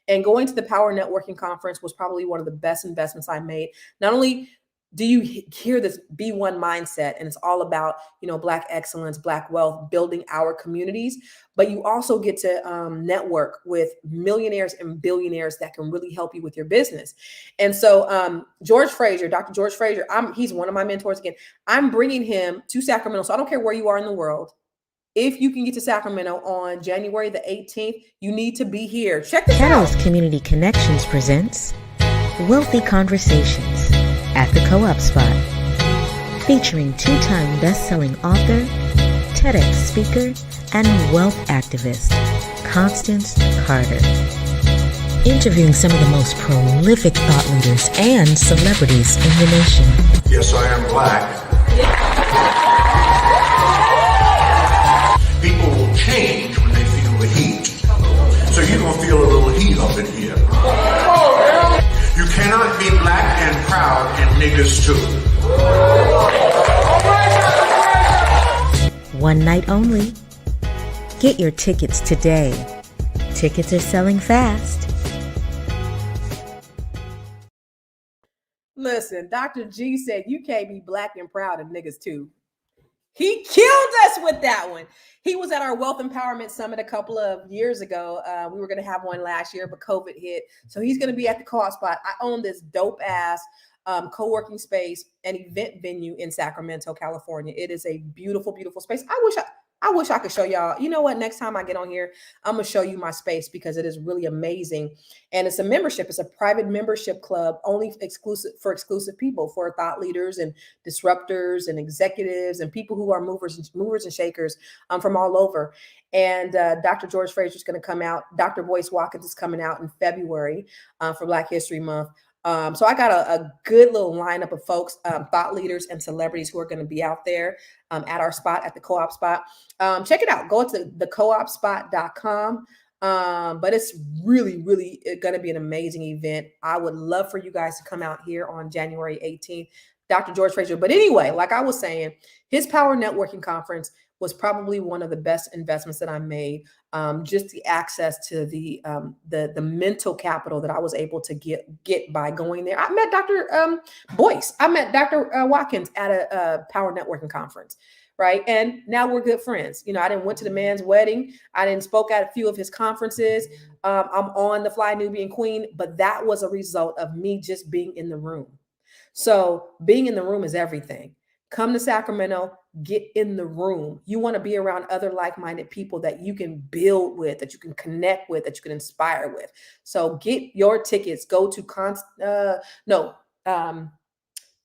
And going to the Power Networking Conference was probably one of the best investments I made. Not only do you hear this B1 mindset, and it's all about, Black excellence, Black wealth, building our communities, but you also get to network with millionaires and billionaires that can really help you with your business. And so George Fraser, Dr. George Fraser, he's one of my mentors again. I'm bringing him to Sacramento. So I don't care where you are in the world. If you can get to Sacramento on January the 18th, you need to be here. Check this out. Catalyst Community Connections presents Wealthy Conversations at the Co-op Spot, featuring 2-time best-selling author, TEDx speaker, and wealth activist, Constance Carter. Interviewing some of the most prolific thought leaders and celebrities in the nation. Yes, I am Black. People will change when they feel the heat. So you're going to feel a little heat up in here. You cannot be black and proud and niggas too. One night only. Get your tickets today. Tickets are selling fast. Listen, Dr. G said you can't be black and proud and niggas too. He killed us with that one. He was at our Wealth Empowerment Summit a couple of years ago. We were going to have one last year, but COVID hit. So he's going to be at the Co-op Spot. I own this dope ass co-working space and event venue in Sacramento, California. It is a beautiful, beautiful space. I wish I could show y'all. You know what? Next time I get on here, I'm going to show you my space because it is really amazing. And it's a membership. It's a private membership club, only exclusive people, for thought leaders and disruptors and executives and people who are movers and shakers from all over. And Dr. George Fraser is going to come out. Dr. Boyce Watkins is coming out in February for Black History Month. So I got a good little lineup of folks, thought leaders and celebrities who are going to be out there at our spot, at the Co-op Spot. Check it out. Go to thecoopspot.com. But it's really, really going to be an amazing event. I would love for you guys to come out here on January 18th. Dr. George Fraser. But anyway, like I was saying, his Power Networking Conference was probably one of the best investments that I made. Just the access to the mental capital that I was able to get by going there. I met Dr. Boyce. I met Dr. Watkins at a Power Networking Conference, right? And now we're good friends. I didn't went to the man's wedding. I didn't spoke at a few of his conferences. I'm on the Fly Nubian Queen, but that was a result of me just being in the room. So being in the room is everything. Come to Sacramento, get in the room. You want to be around other like-minded people that you can build with, that you can connect with, that you can inspire with. So get your tickets. Go to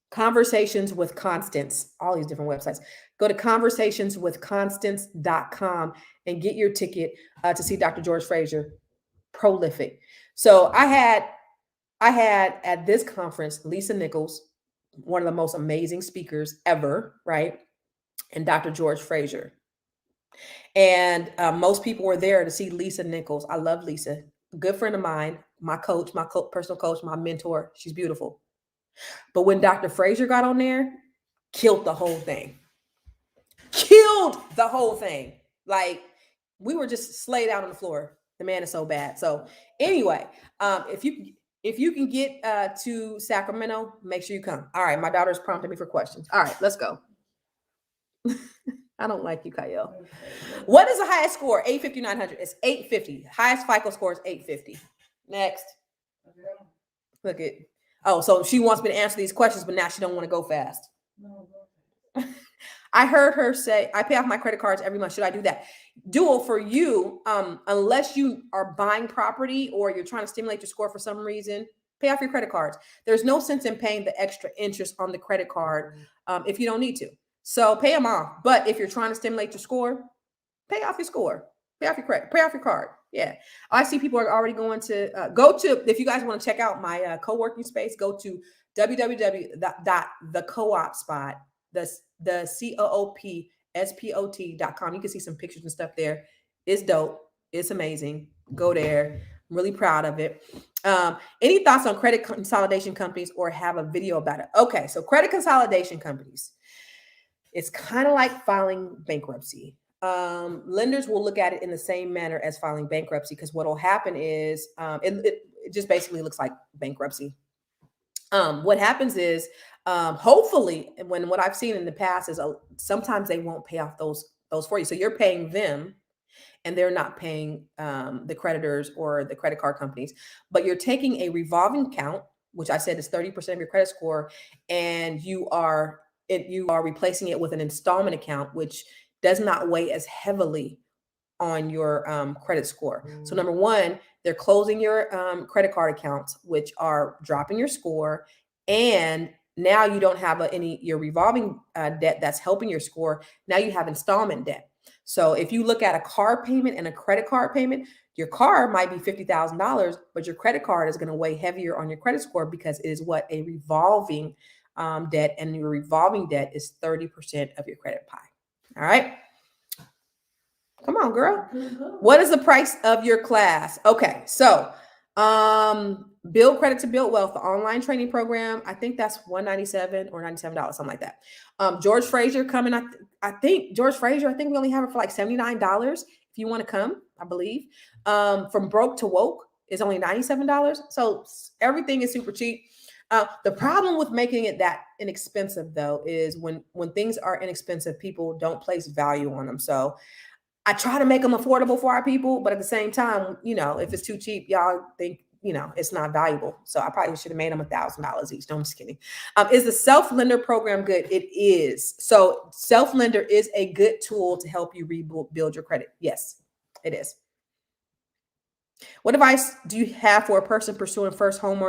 Conversations with Constance, all these different websites. Go to conversationswithconstance.com and get your ticket to see Dr. George Fraser. Prolific. So I had at this conference, Lisa Nichols, one of the most amazing speakers ever, right? And Dr. George Fraser. And most people were there to see Lisa Nichols. I love Lisa. A good friend of mine, my coach, personal coach, my mentor. She's beautiful. But when Dr. Fraser got on there, killed the whole thing. Like, we were just slayed out on the floor. The man is so bad. So anyway, if you can get to Sacramento, make sure you come. All right, my daughter's prompting me for questions. All right, let's go. I don't like you, Kyle. What is the highest score? 850, 900. It's 850. Highest FICO score is 850. Next. Look at. Oh, so she wants me to answer these questions, but now she don't want to go fast. I heard her say, I pay off my credit cards every month. Should I do that? Dual for you, unless you are buying property or you're trying to stimulate your score for some reason, pay off your credit cards. There's no sense in paying the extra interest on the credit card if you don't need to. So pay them off. But if you're trying to stimulate your score, pay off your score. Pay off your credit. Pay off your card. Yeah. I see people are already going to go to, if you guys want to check out my co-working space, go to www.thecoopspot, the COOPSPOT.com. You can see some pictures and stuff there. It's dope. It's amazing. Go there. I'm really proud of it. Any thoughts on credit consolidation companies or have a video about it? Okay. So credit consolidation companies. It's kind of like filing bankruptcy. Lenders will look at it in the same manner as filing bankruptcy because what will happen is it just basically looks like bankruptcy. What happens is hopefully what I've seen in the past is sometimes they won't pay off those for you. So you're paying them and they're not paying the creditors or the credit card companies, but you're taking a revolving account, which I said is 30% of your credit score, and you are replacing it with an installment account, which does not weigh as heavily on your credit score. So number one, they're closing your credit card accounts, which are dropping your score. And now you don't have your revolving debt that's helping your score. Now you have installment debt. So if you look at a car payment and a credit card payment, your car might be $50,000, but your credit card is going to weigh heavier on your credit score because it is a revolving debt, and your revolving debt is 30% of your credit pie. All right. Come on, girl. What is the price of your class? Okay. So, Build Credit to Build Wealth, the online training program. I think that's $197 or $97, something like that. George Fraser coming. I think we only have it for like $79 if you want to come, I believe. From Broke to Woke is only $97. So everything is super cheap. The problem with making it that inexpensive, though, is when things are inexpensive, people don't place value on them. So I try to make them affordable for our people, but at the same time, if it's too cheap, y'all think, it's not valuable. So I probably should have made them $1,000 each. No, I'm just kidding. Is the self-lender program good? It is. So self-lender is a good tool to help you rebuild your credit. Yes, it is. What advice do you have for a person pursuing first home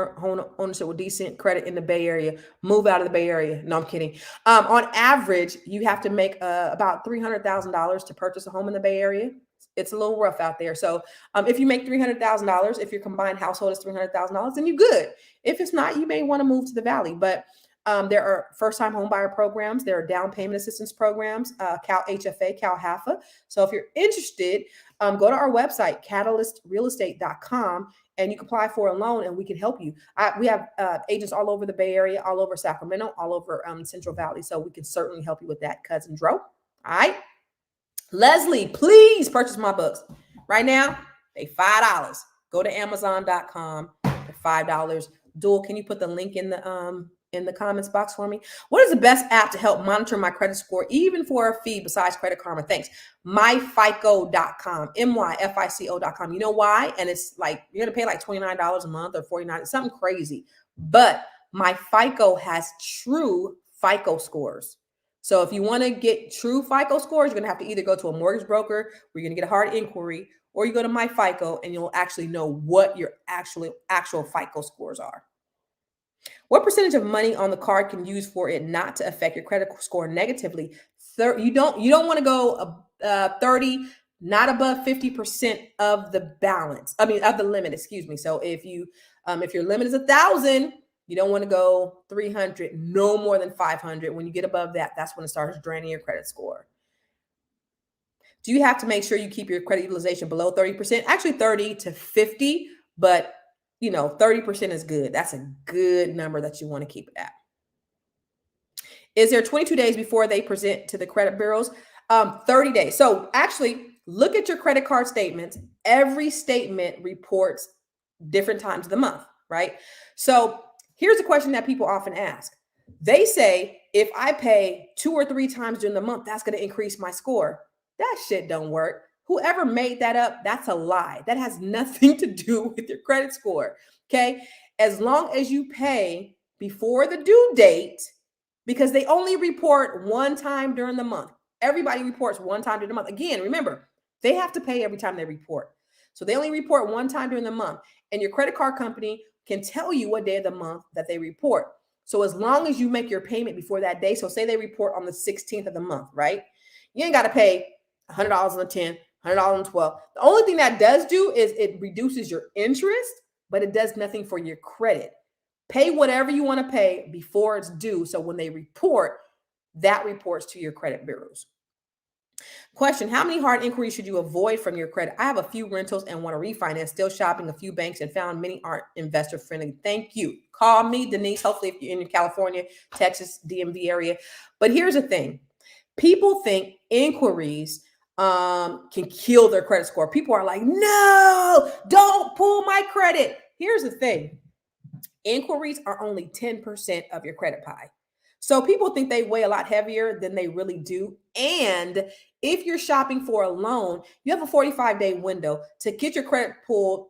ownership with decent credit in the Bay Area? Move out of the Bay Area. No, I'm kidding. On average, you have to make about $300,000 to purchase a home in the Bay Area. It's a little rough out there. So if you make $300,000, if your combined household is $300,000, then you're good. If it's not, you may want to move to the Valley. But there are first-time home buyer programs. There are down payment assistance programs, Cal HFA, Cal HAFA. So if you're interested, go to our website, catalystrealestate.com, and you can apply for a loan and we can help you. We have agents all over the Bay Area, all over Sacramento, all over Central Valley. So we can certainly help you with that, Cousin Dro. All right. Leslie, please purchase my books. Right now, they $5. Go to Amazon.com for $5. Dual, can you put the link in the comments box for me? What is the best app to help monitor my credit score, even for a fee besides Credit Karma? Thanks. myfico.com, myfico.com. You know why? And it's like, you're going to pay like $29 a month or $49, something crazy. But MyFICO has true FICO scores. So if you want to get true FICO scores, you're going to have to either go to a mortgage broker where you're going to get a hard inquiry, or you go to MyFICO and you'll actually know what your actual FICO scores are. What percentage of money on the card can you use for it not to affect your credit score negatively? You don't want to go 30, not above 50% of the balance. of the limit, excuse me. So if your limit is 1,000, you don't want to go 300, no more than 500. When you get above that, that's when it starts draining your credit score. Do you have to make sure you keep your credit utilization below 30%? Actually 30 to 50, but 30% is good. That's a good number that you want to keep it at. Is there 22 days before they present to the credit bureaus? 30 days. So actually, Look at your credit card statements. Every statement reports different times of the month, right? So here's a question that people often ask. They say, if I pay 2 or 3 times during the month, that's going to increase my score. That shit don't work. Whoever made that up, that's a lie. That has nothing to do with your credit score. Okay. As long as you pay before the due date, because they only report one time during the month. Everybody reports one time during the month. Again, remember, they have to pay every time they report. So they only report one time during the month. And your credit card company can tell you what day of the month that they report. So as long as you make your payment before that day, so say they report on the 16th of the month, right? You ain't got to pay $100 on the 10th, $100 on the 12th. The only thing that does do is it reduces your interest, but it does nothing for your credit. Pay whatever you want to pay before it's due. So when they report, that reports to your credit bureaus. Question, how many hard inquiries should you avoid from your credit? I have a few rentals and want to refinance, still shopping a few banks and found many aren't investor friendly. Thank you. Call me, Denise, hopefully if you're in California, Texas, DMV area. But here's the thing. People think inquiries can kill their credit score. People are like, no, don't pull my credit. Here's the thing. Inquiries are only 10% of your credit pie. So people think they weigh a lot heavier than they really do. And if you're shopping for a loan, you have a 45-day window to get your credit pulled,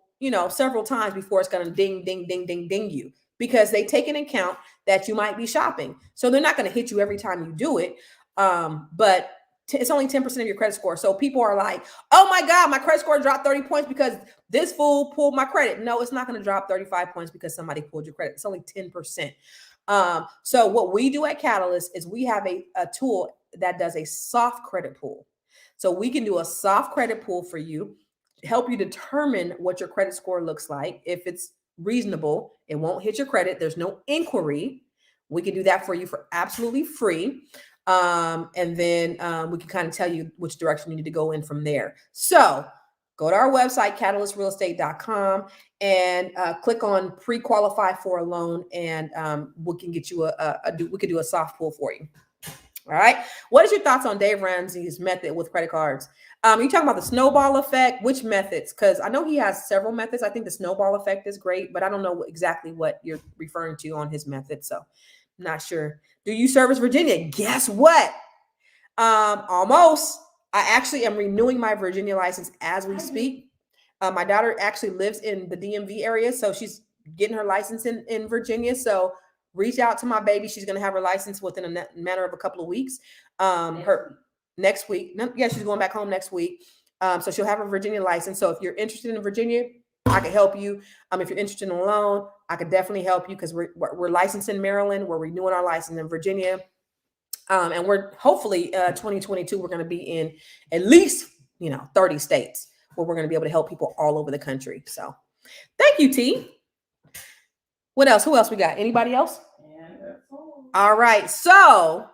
several times before it's going to ding, ding, ding, ding, ding you, because they take into account that you might be shopping. So they're not going to hit you every time you do it. But it's only 10% of your credit score. So people are like, oh my God, my credit score dropped 30 points because this fool pulled my credit. No, it's not going to drop 35 points because somebody pulled your credit. It's only 10%. So what we do at Catalyst is we have a tool that does a soft credit pull. So we can do a soft credit pull for you, help you determine what your credit score looks like. If it's reasonable, it won't hit your credit. There's no inquiry. We can do that for you for absolutely free. And then we can kind of tell you which direction you need to go in from there. So go to our website, catalystrealestate.com, and click on pre-qualify for a loan, and we can get you we can do a soft pull for you. All right. What is your thoughts on Dave Ramsey's method with credit cards? You talking about the snowball effect? Which methods? Because I know he has several methods. I think the snowball effect is great, but I don't know exactly what you're referring to on his method. So I'm not sure. Do you service Virginia? Guess what? Almost. I actually am renewing my Virginia license as we speak. My daughter actually lives in the DMV area, so she's getting her license in Virginia. So reach out to my baby. She's going to have her license within a matter of a couple of weeks. Next week. Yeah, she's going back home next week. So she'll have her Virginia license. So if you're interested in Virginia, I could help you. If you're interested in a loan, I could definitely help you, because we're licensed in Maryland. We're renewing our license in Virginia. And we're hopefully 2022, we're going to be in at least, 30 states where we're going to be able to help people all over the country. So thank you, T. What else? Who else we got? Anybody else? All right. So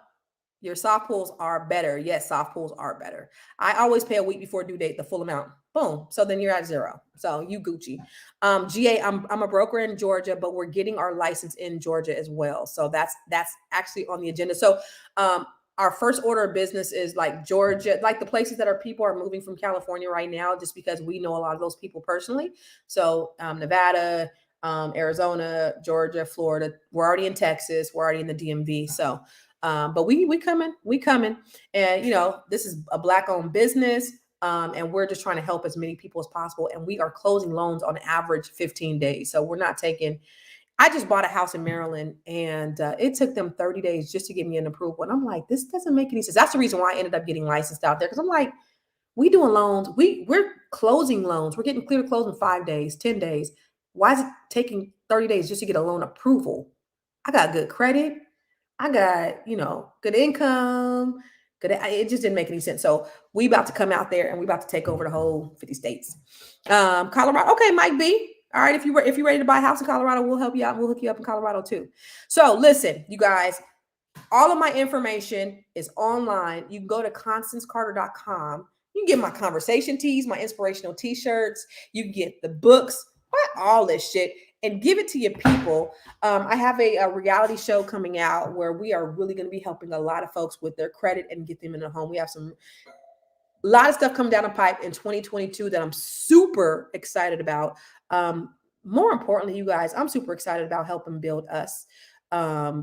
your soft pulls are better. Yes, soft pulls are better. I always pay a week before due date, the full amount. Boom. So then you're at zero. So you Gucci. GA, I'm a broker in Georgia, but we're getting our license in Georgia as well. So that's actually on the agenda. So our first order of business is like Georgia, like the places that people are moving from California right now, just because we know a lot of those people personally. So Nevada, Arizona, Georgia, Florida. We're already in Texas. We're already in the DMV. So but we coming, and this is a Black-owned business. And we're just trying to help as many people as possible. And we are closing loans on average 15 days. So we're not taking, I just bought a house in Maryland, and it took them 30 days just to get me an approval. And I'm like, this doesn't make any sense. That's the reason why I ended up getting licensed out there. Cause I'm like, we doing loans. We're closing loans. We're getting clear to close in 5 days, 10 days. Why is it taking 30 days just to get a loan approval? I got good credit. I got, good income. It just didn't make any sense. So we about to come out there and we about to take over the whole 50 states. Colorado. Okay, Mike B. All right. If you're ready to buy a house in Colorado, we'll help you out. We'll hook you up in Colorado too. So listen, you guys, all of my information is online. You can go to ConstanceCarter.com. You can get my conversation tees, my inspirational t-shirts. You can get the books, all this shit, and give it to your people. I have a reality show coming out where we are really going to be helping a lot of folks with their credit and get them in a home. We have some lot of stuff coming down the pipe in 2022 that I'm super excited about. More importantly, you guys, I'm super excited about helping build us.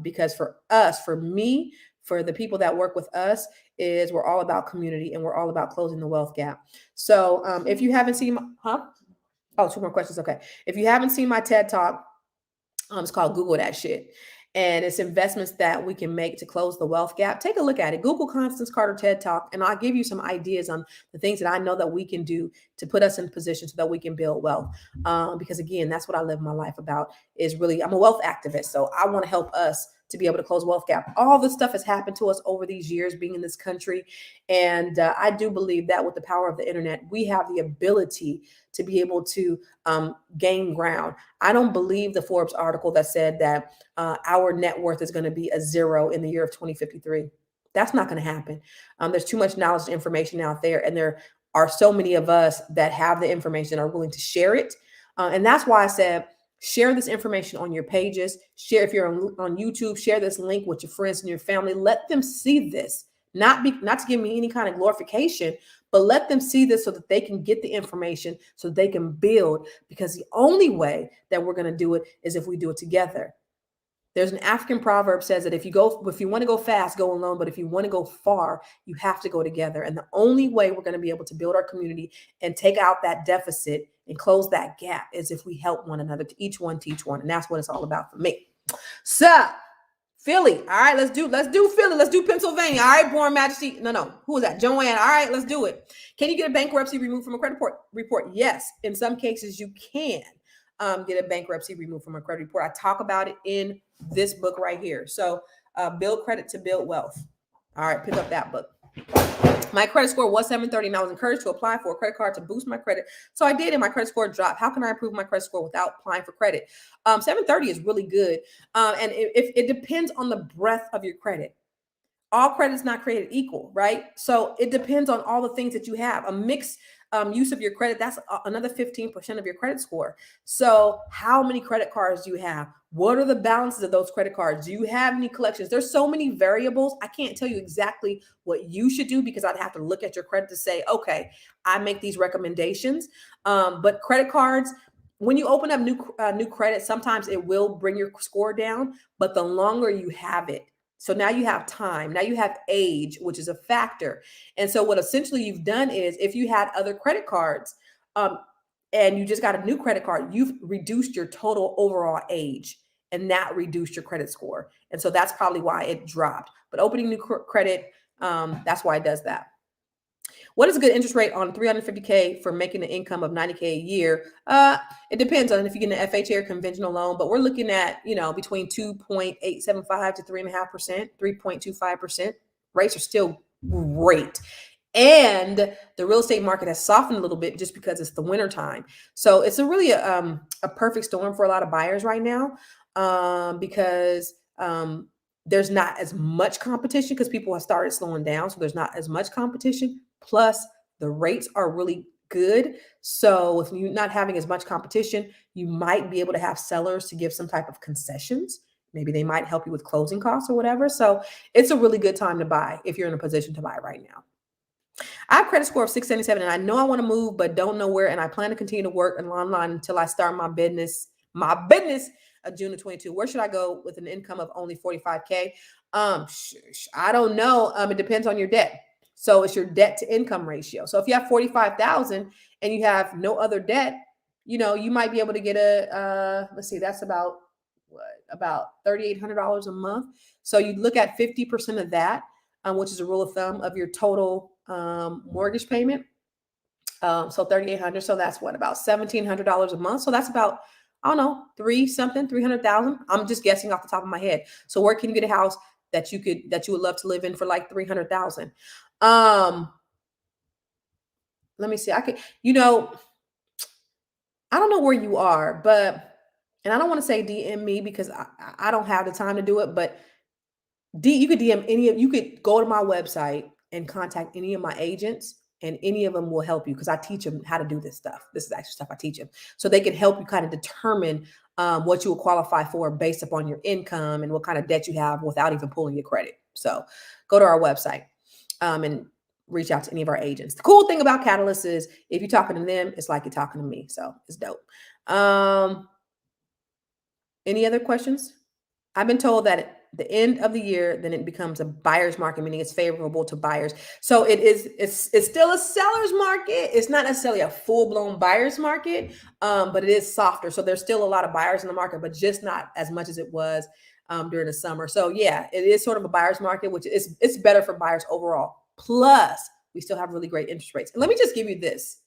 Because for us, for me, for the people that work with us, is we're all about community and we're all about closing the wealth gap. So if you haven't seen, two more questions. Okay. If you haven't seen my TED Talk, it's called Google That Shit. And it's investments that we can make to close the wealth gap. Take a look at it. Google Constance Carter TED Talk, and I'll give you some ideas on the things that I know that we can do to put us in position so that we can build wealth. Because again, that's what I live my life about, is really, I'm a wealth activist. So I want to help us to be able to close wealth gap. All this stuff has happened to us over these years being in this country. And I do believe that with the power of the internet, we have the ability to be able to gain ground. I don't believe the Forbes article that said that our net worth is going to be a zero in the year of 2053. That's not going to happen. There's too much knowledge and information out there. And there are so many of us that have the information and are willing to share it. And that's why I said, share this information on your pages. Share, if you're on YouTube, share this link with your friends and your family. Let them see this, not to give me any kind of glorification, but let them see this so that they can get the information, so they can build, because the only way that we're going to do it is if we do it together. There's an African proverb says that if you want to go fast, go alone. But if you want to go far, you have to go together. And the only way we're going to be able to build our community and take out that deficit and close that gap is if we help one another, to each one teach one. And that's what it's all about for me. So Philly. All right, let's do Philly. Let's do Pennsylvania. All right, Born Majesty. No. Who was that? Joanne. All right, let's do it. Can you get a bankruptcy removed from a credit report? Yes. In some cases, you can get a bankruptcy removed from a credit report. I talk about it in this book right here. So Build Credit to Build Wealth. All right, pick up that book. My credit score was 730 and I was encouraged to apply for a credit card to boost my credit. So I did, and my credit score dropped. How can I improve my credit score without applying for credit? 730 is really good. And it depends on the breadth of your credit. All credit is not created equal, right? So it depends on all the things that you have. A mixed use of your credit, that's another 15% of your credit score. So how many credit cards do you have? What are the balances of those credit cards? Do you have any collections? There's so many variables. I can't tell you exactly what you should do because I'd have to look at your credit to say, okay, I make these recommendations. But credit cards, when you open up new credit, sometimes it will bring your score down, but the longer you have it. So now you have time, now you have age, which is a factor. And so what essentially you've done is, if you had other credit cards and you just got a new credit card, you've reduced your total overall age, and that reduced your credit score. And so that's probably why it dropped. But opening new credit, that's why it does that. What is a good interest rate on $350K for making an income of $90K a year? It depends on if you get an FHA or conventional loan, but we're looking at, between 2.875 to 3.5%, 3.25%. Rates are still great. And the real estate market has softened a little bit just because it's the winter time. So it's really a perfect storm for a lot of buyers right now because there's not as much competition because people have started slowing down. So there's not as much competition. Plus, the rates are really good. So with you not having as much competition, you might be able to have sellers to give some type of concessions. Maybe they might help you with closing costs or whatever. So it's a really good time to buy if you're in a position to buy right now. I have a credit score of 677 and I know I want to move, but don't know where. And I plan to continue to work online until I start my business of June of 22. Where should I go with an income of only 45K? I don't know. It depends on your debt. So it's your debt to income ratio. So if you have 45,000 and you have no other debt, you might be able to get let's see, that's about $3,800 a month. So you look at 50% of that, which is a rule of thumb of your total mortgage payment. So 3,800. So that's about $1,700 a month. So that's about, I don't know, 300,000. I'm just guessing off the top of my head. So where can you get a house that you would love to live in for like 300,000? Let me see. I don't know where you are, and I don't want to say DM me because I don't have the time to do it, but you could DM you could go to my website and contact any of my agents, and any of them will help you because I teach them how to do this stuff. This is actually stuff I teach them. So they can help you kind of determine what you will qualify for based upon your income and what kind of debt you have without even pulling your credit. So go to our website. And reach out to any of our agents. The cool thing about Catalyst is if you're talking to them, it's like you're talking to me. So it's dope. Any other questions? I've been told that at the end of the year, then it becomes a buyer's market, meaning it's favorable to buyers. So it's still a seller's market. It's not necessarily a full-blown buyer's market, but it is softer. So there's still a lot of buyers in the market, but just not as much as it was during the summer. So yeah, it is sort of a buyer's market, which is it's better for buyers overall. Plus, we still have really great interest rates. And let me just give you this.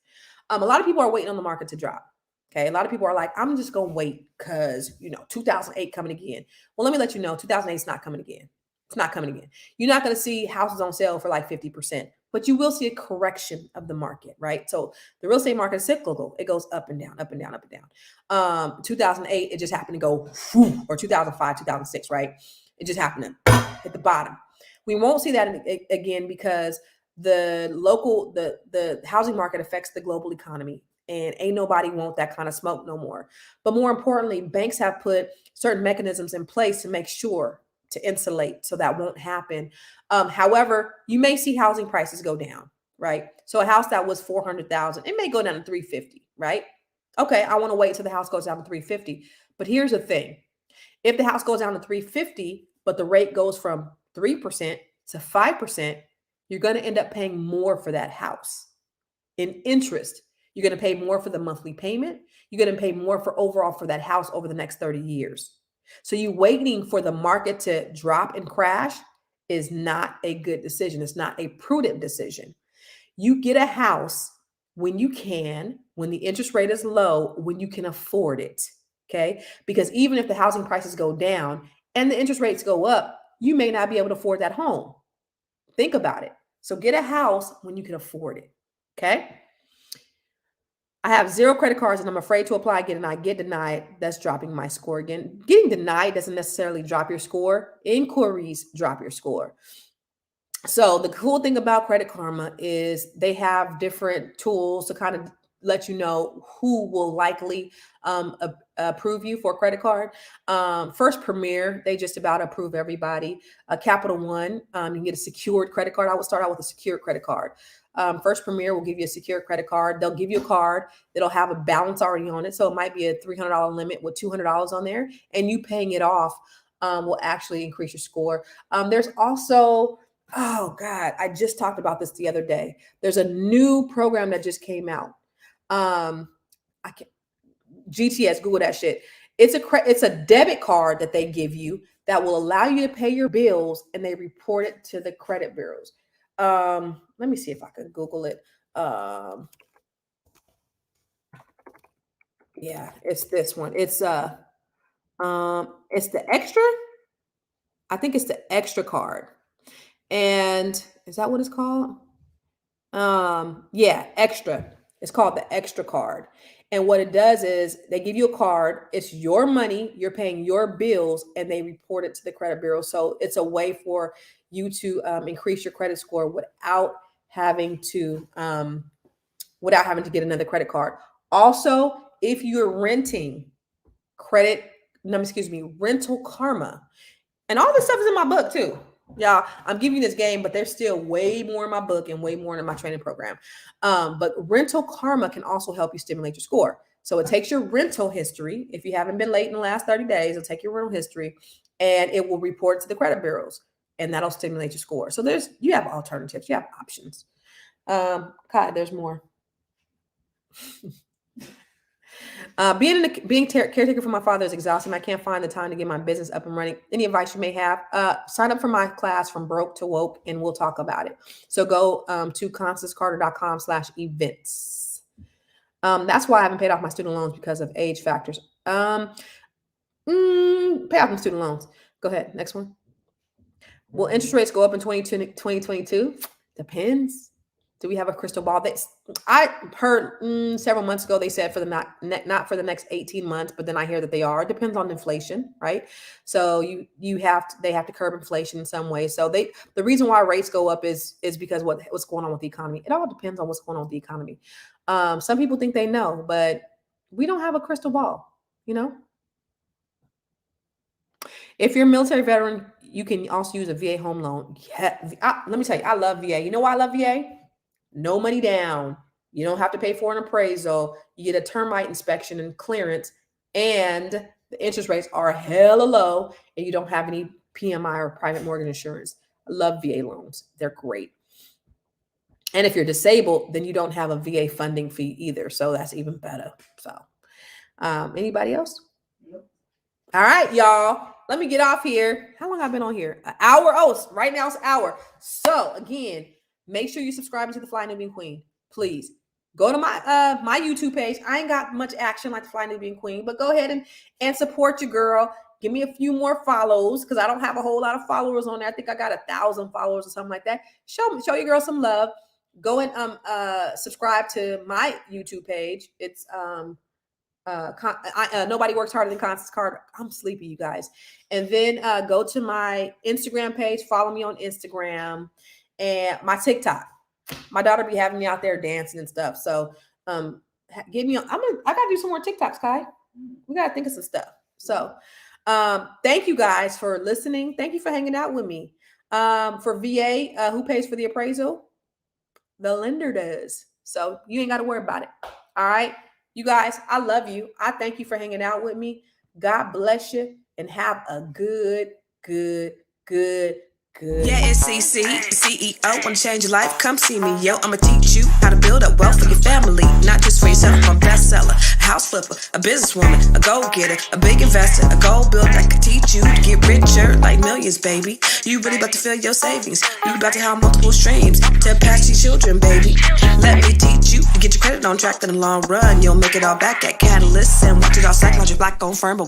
A lot of people are waiting on the market to drop. Okay. A lot of people are like, I'm just going to wait because, 2008 coming again. Well, let me let you know, 2008 is not coming again. It's not coming again. You're not going to see houses on sale for like 50%, but you will see a correction of the market, right? So the real estate market is cyclical. It goes up and down, up and down, up and down. 2008, it just happened to go, whew, or 2005, 2006, right? It just happened to hit the bottom. We won't see that again because the housing market affects the global economy. And ain't nobody want that kind of smoke no more. But more importantly, banks have put certain mechanisms in place to make sure to insulate so that won't happen. However, you may see housing prices go down, right? So a house that was $400,000, it may go down to $350,000, right? Okay, I want to wait till the house goes down to $350,000. But here's the thing. If the house goes down to $350,000, but the rate goes from 3% to 5%, you're going to end up paying more for that house in interest. You're going to pay more for the monthly payment. You're going to pay more for overall for that house over the next 30 years. So you waiting for the market to drop and crash is not a good decision. It's not a prudent decision. You get a house when you can, when the interest rate is low, when you can afford it. Okay. Because even if the housing prices go down and the interest rates go up, you may not be able to afford that home. Think about it. So get a house when you can afford it. Okay. I have 0 credit cards and I'm afraid to apply again and I get denied. That's dropping my score again. Getting denied doesn't necessarily drop your score. Inquiries drop your score. So the cool thing about Credit Karma is they have different tools to kind of let you know who will likely approve you for a credit card. First Premier, they just about approve everybody. Capital One, you can get a secured credit card. I would start out with a secured credit card. First Premier will give you a secure credit card. They'll give you a card that'll have a balance already on it. So it might be a $300 limit with $200 on there, and you paying it off will actually increase your score. There's also, oh God, I just talked about this the other day. There's a new program that just came out. GTS, Google that shit. It's a debit card that they give you that will allow you to pay your bills, and they report it to the credit bureaus. Let me see if I can Google it. Yeah, it's this one. It's the extra. I think it's the extra card. And is that what it's called? Yeah, extra. It's called the extra card. And what it does is they give you a card. It's your money. You're paying your bills, and they report it to the credit bureau. So it's a way for you to increase your credit score without having to get another credit card. Also, if you're renting Rental Karma, and all this stuff is in my book too. Y'all, I'm giving you this game, but there's still way more in my book and way more in my training program. But Rental Karma can also help you stimulate your score. So it takes your rental history. If you haven't been late in the last 30 days, it'll take your rental history and it will report to the credit bureaus, and that'll stimulate your score. So you have alternatives, you have options. God, there's more. Being caretaker for my father is exhausting. I can't find the time to get my business up and running. Any advice you may have? Sign up for my class From Broke to Woke, and we'll talk about it. So go to constancecarter.com/events. That's why I haven't paid off my student loans, because of age factors. Pay off my student loans. Go ahead. Next one. Will interest rates go up in 2022? Depends. Do we have a crystal ball? I heard several months ago they said for the not for the next 18 months, but then I hear that they are. It depends on inflation, right? So they have to curb inflation in some way. So the reason why rates go up is because what's going on with the economy. It all depends on what's going on with the economy. Some people think they know, but we don't have a crystal ball, If you're a military veteran, you can also use a VA home loan. Yeah, let me tell you, I love VA. You know why I love VA? No money down. You don't have to pay for an appraisal. You get a termite inspection and clearance, and the interest rates are hella low, and you don't have any PMI or private mortgage insurance. I love VA loans. They're great. And if you're disabled, then you don't have a VA funding fee either. So that's even better. So anybody else? Nope. All right, y'all. Let me get off here. How long have I been on here? An hour. Oh, right now it's an hour. So again, make sure you subscribe to the Fly Nubian Queen. Please go to my my YouTube page. I ain't got much action like the Fly Nubian Queen, but go ahead and support your girl. Give me a few more follows because I don't have a whole lot of followers on there. I think I got 1,000 followers or something like that. Show your girl some love. Go and subscribe to my YouTube page. It's Nobody Works Harder Than Constance Carter. I'm sleepy, you guys. And then go to my Instagram page. Follow me on Instagram and my TikTok. My daughter be having me out there dancing and stuff. So give me. I gotta do some more TikToks, Kai. We gotta think of some stuff. So thank you guys for listening. Thank you for hanging out with me. For VA, who pays for the appraisal? The lender does. So you ain't got to worry about it. All right. You guys, I love you. I thank you for hanging out with me. God bless you and have a good. Yeah, it's CC, CEO. Wanna change your life? Come see me, yo. I'ma teach you how to build up wealth for your family, not just for yourself. I'm a bestseller, a house flipper, a businesswoman, a go-getter, a big investor, a goal builder that can teach you to get richer like millions, baby. You really about to fill your savings. You about to have multiple streams to pass your children, baby. Let me teach you to get your credit on track in the long run. You'll make it all back at Catalyst and watch it all psychology black on firm, but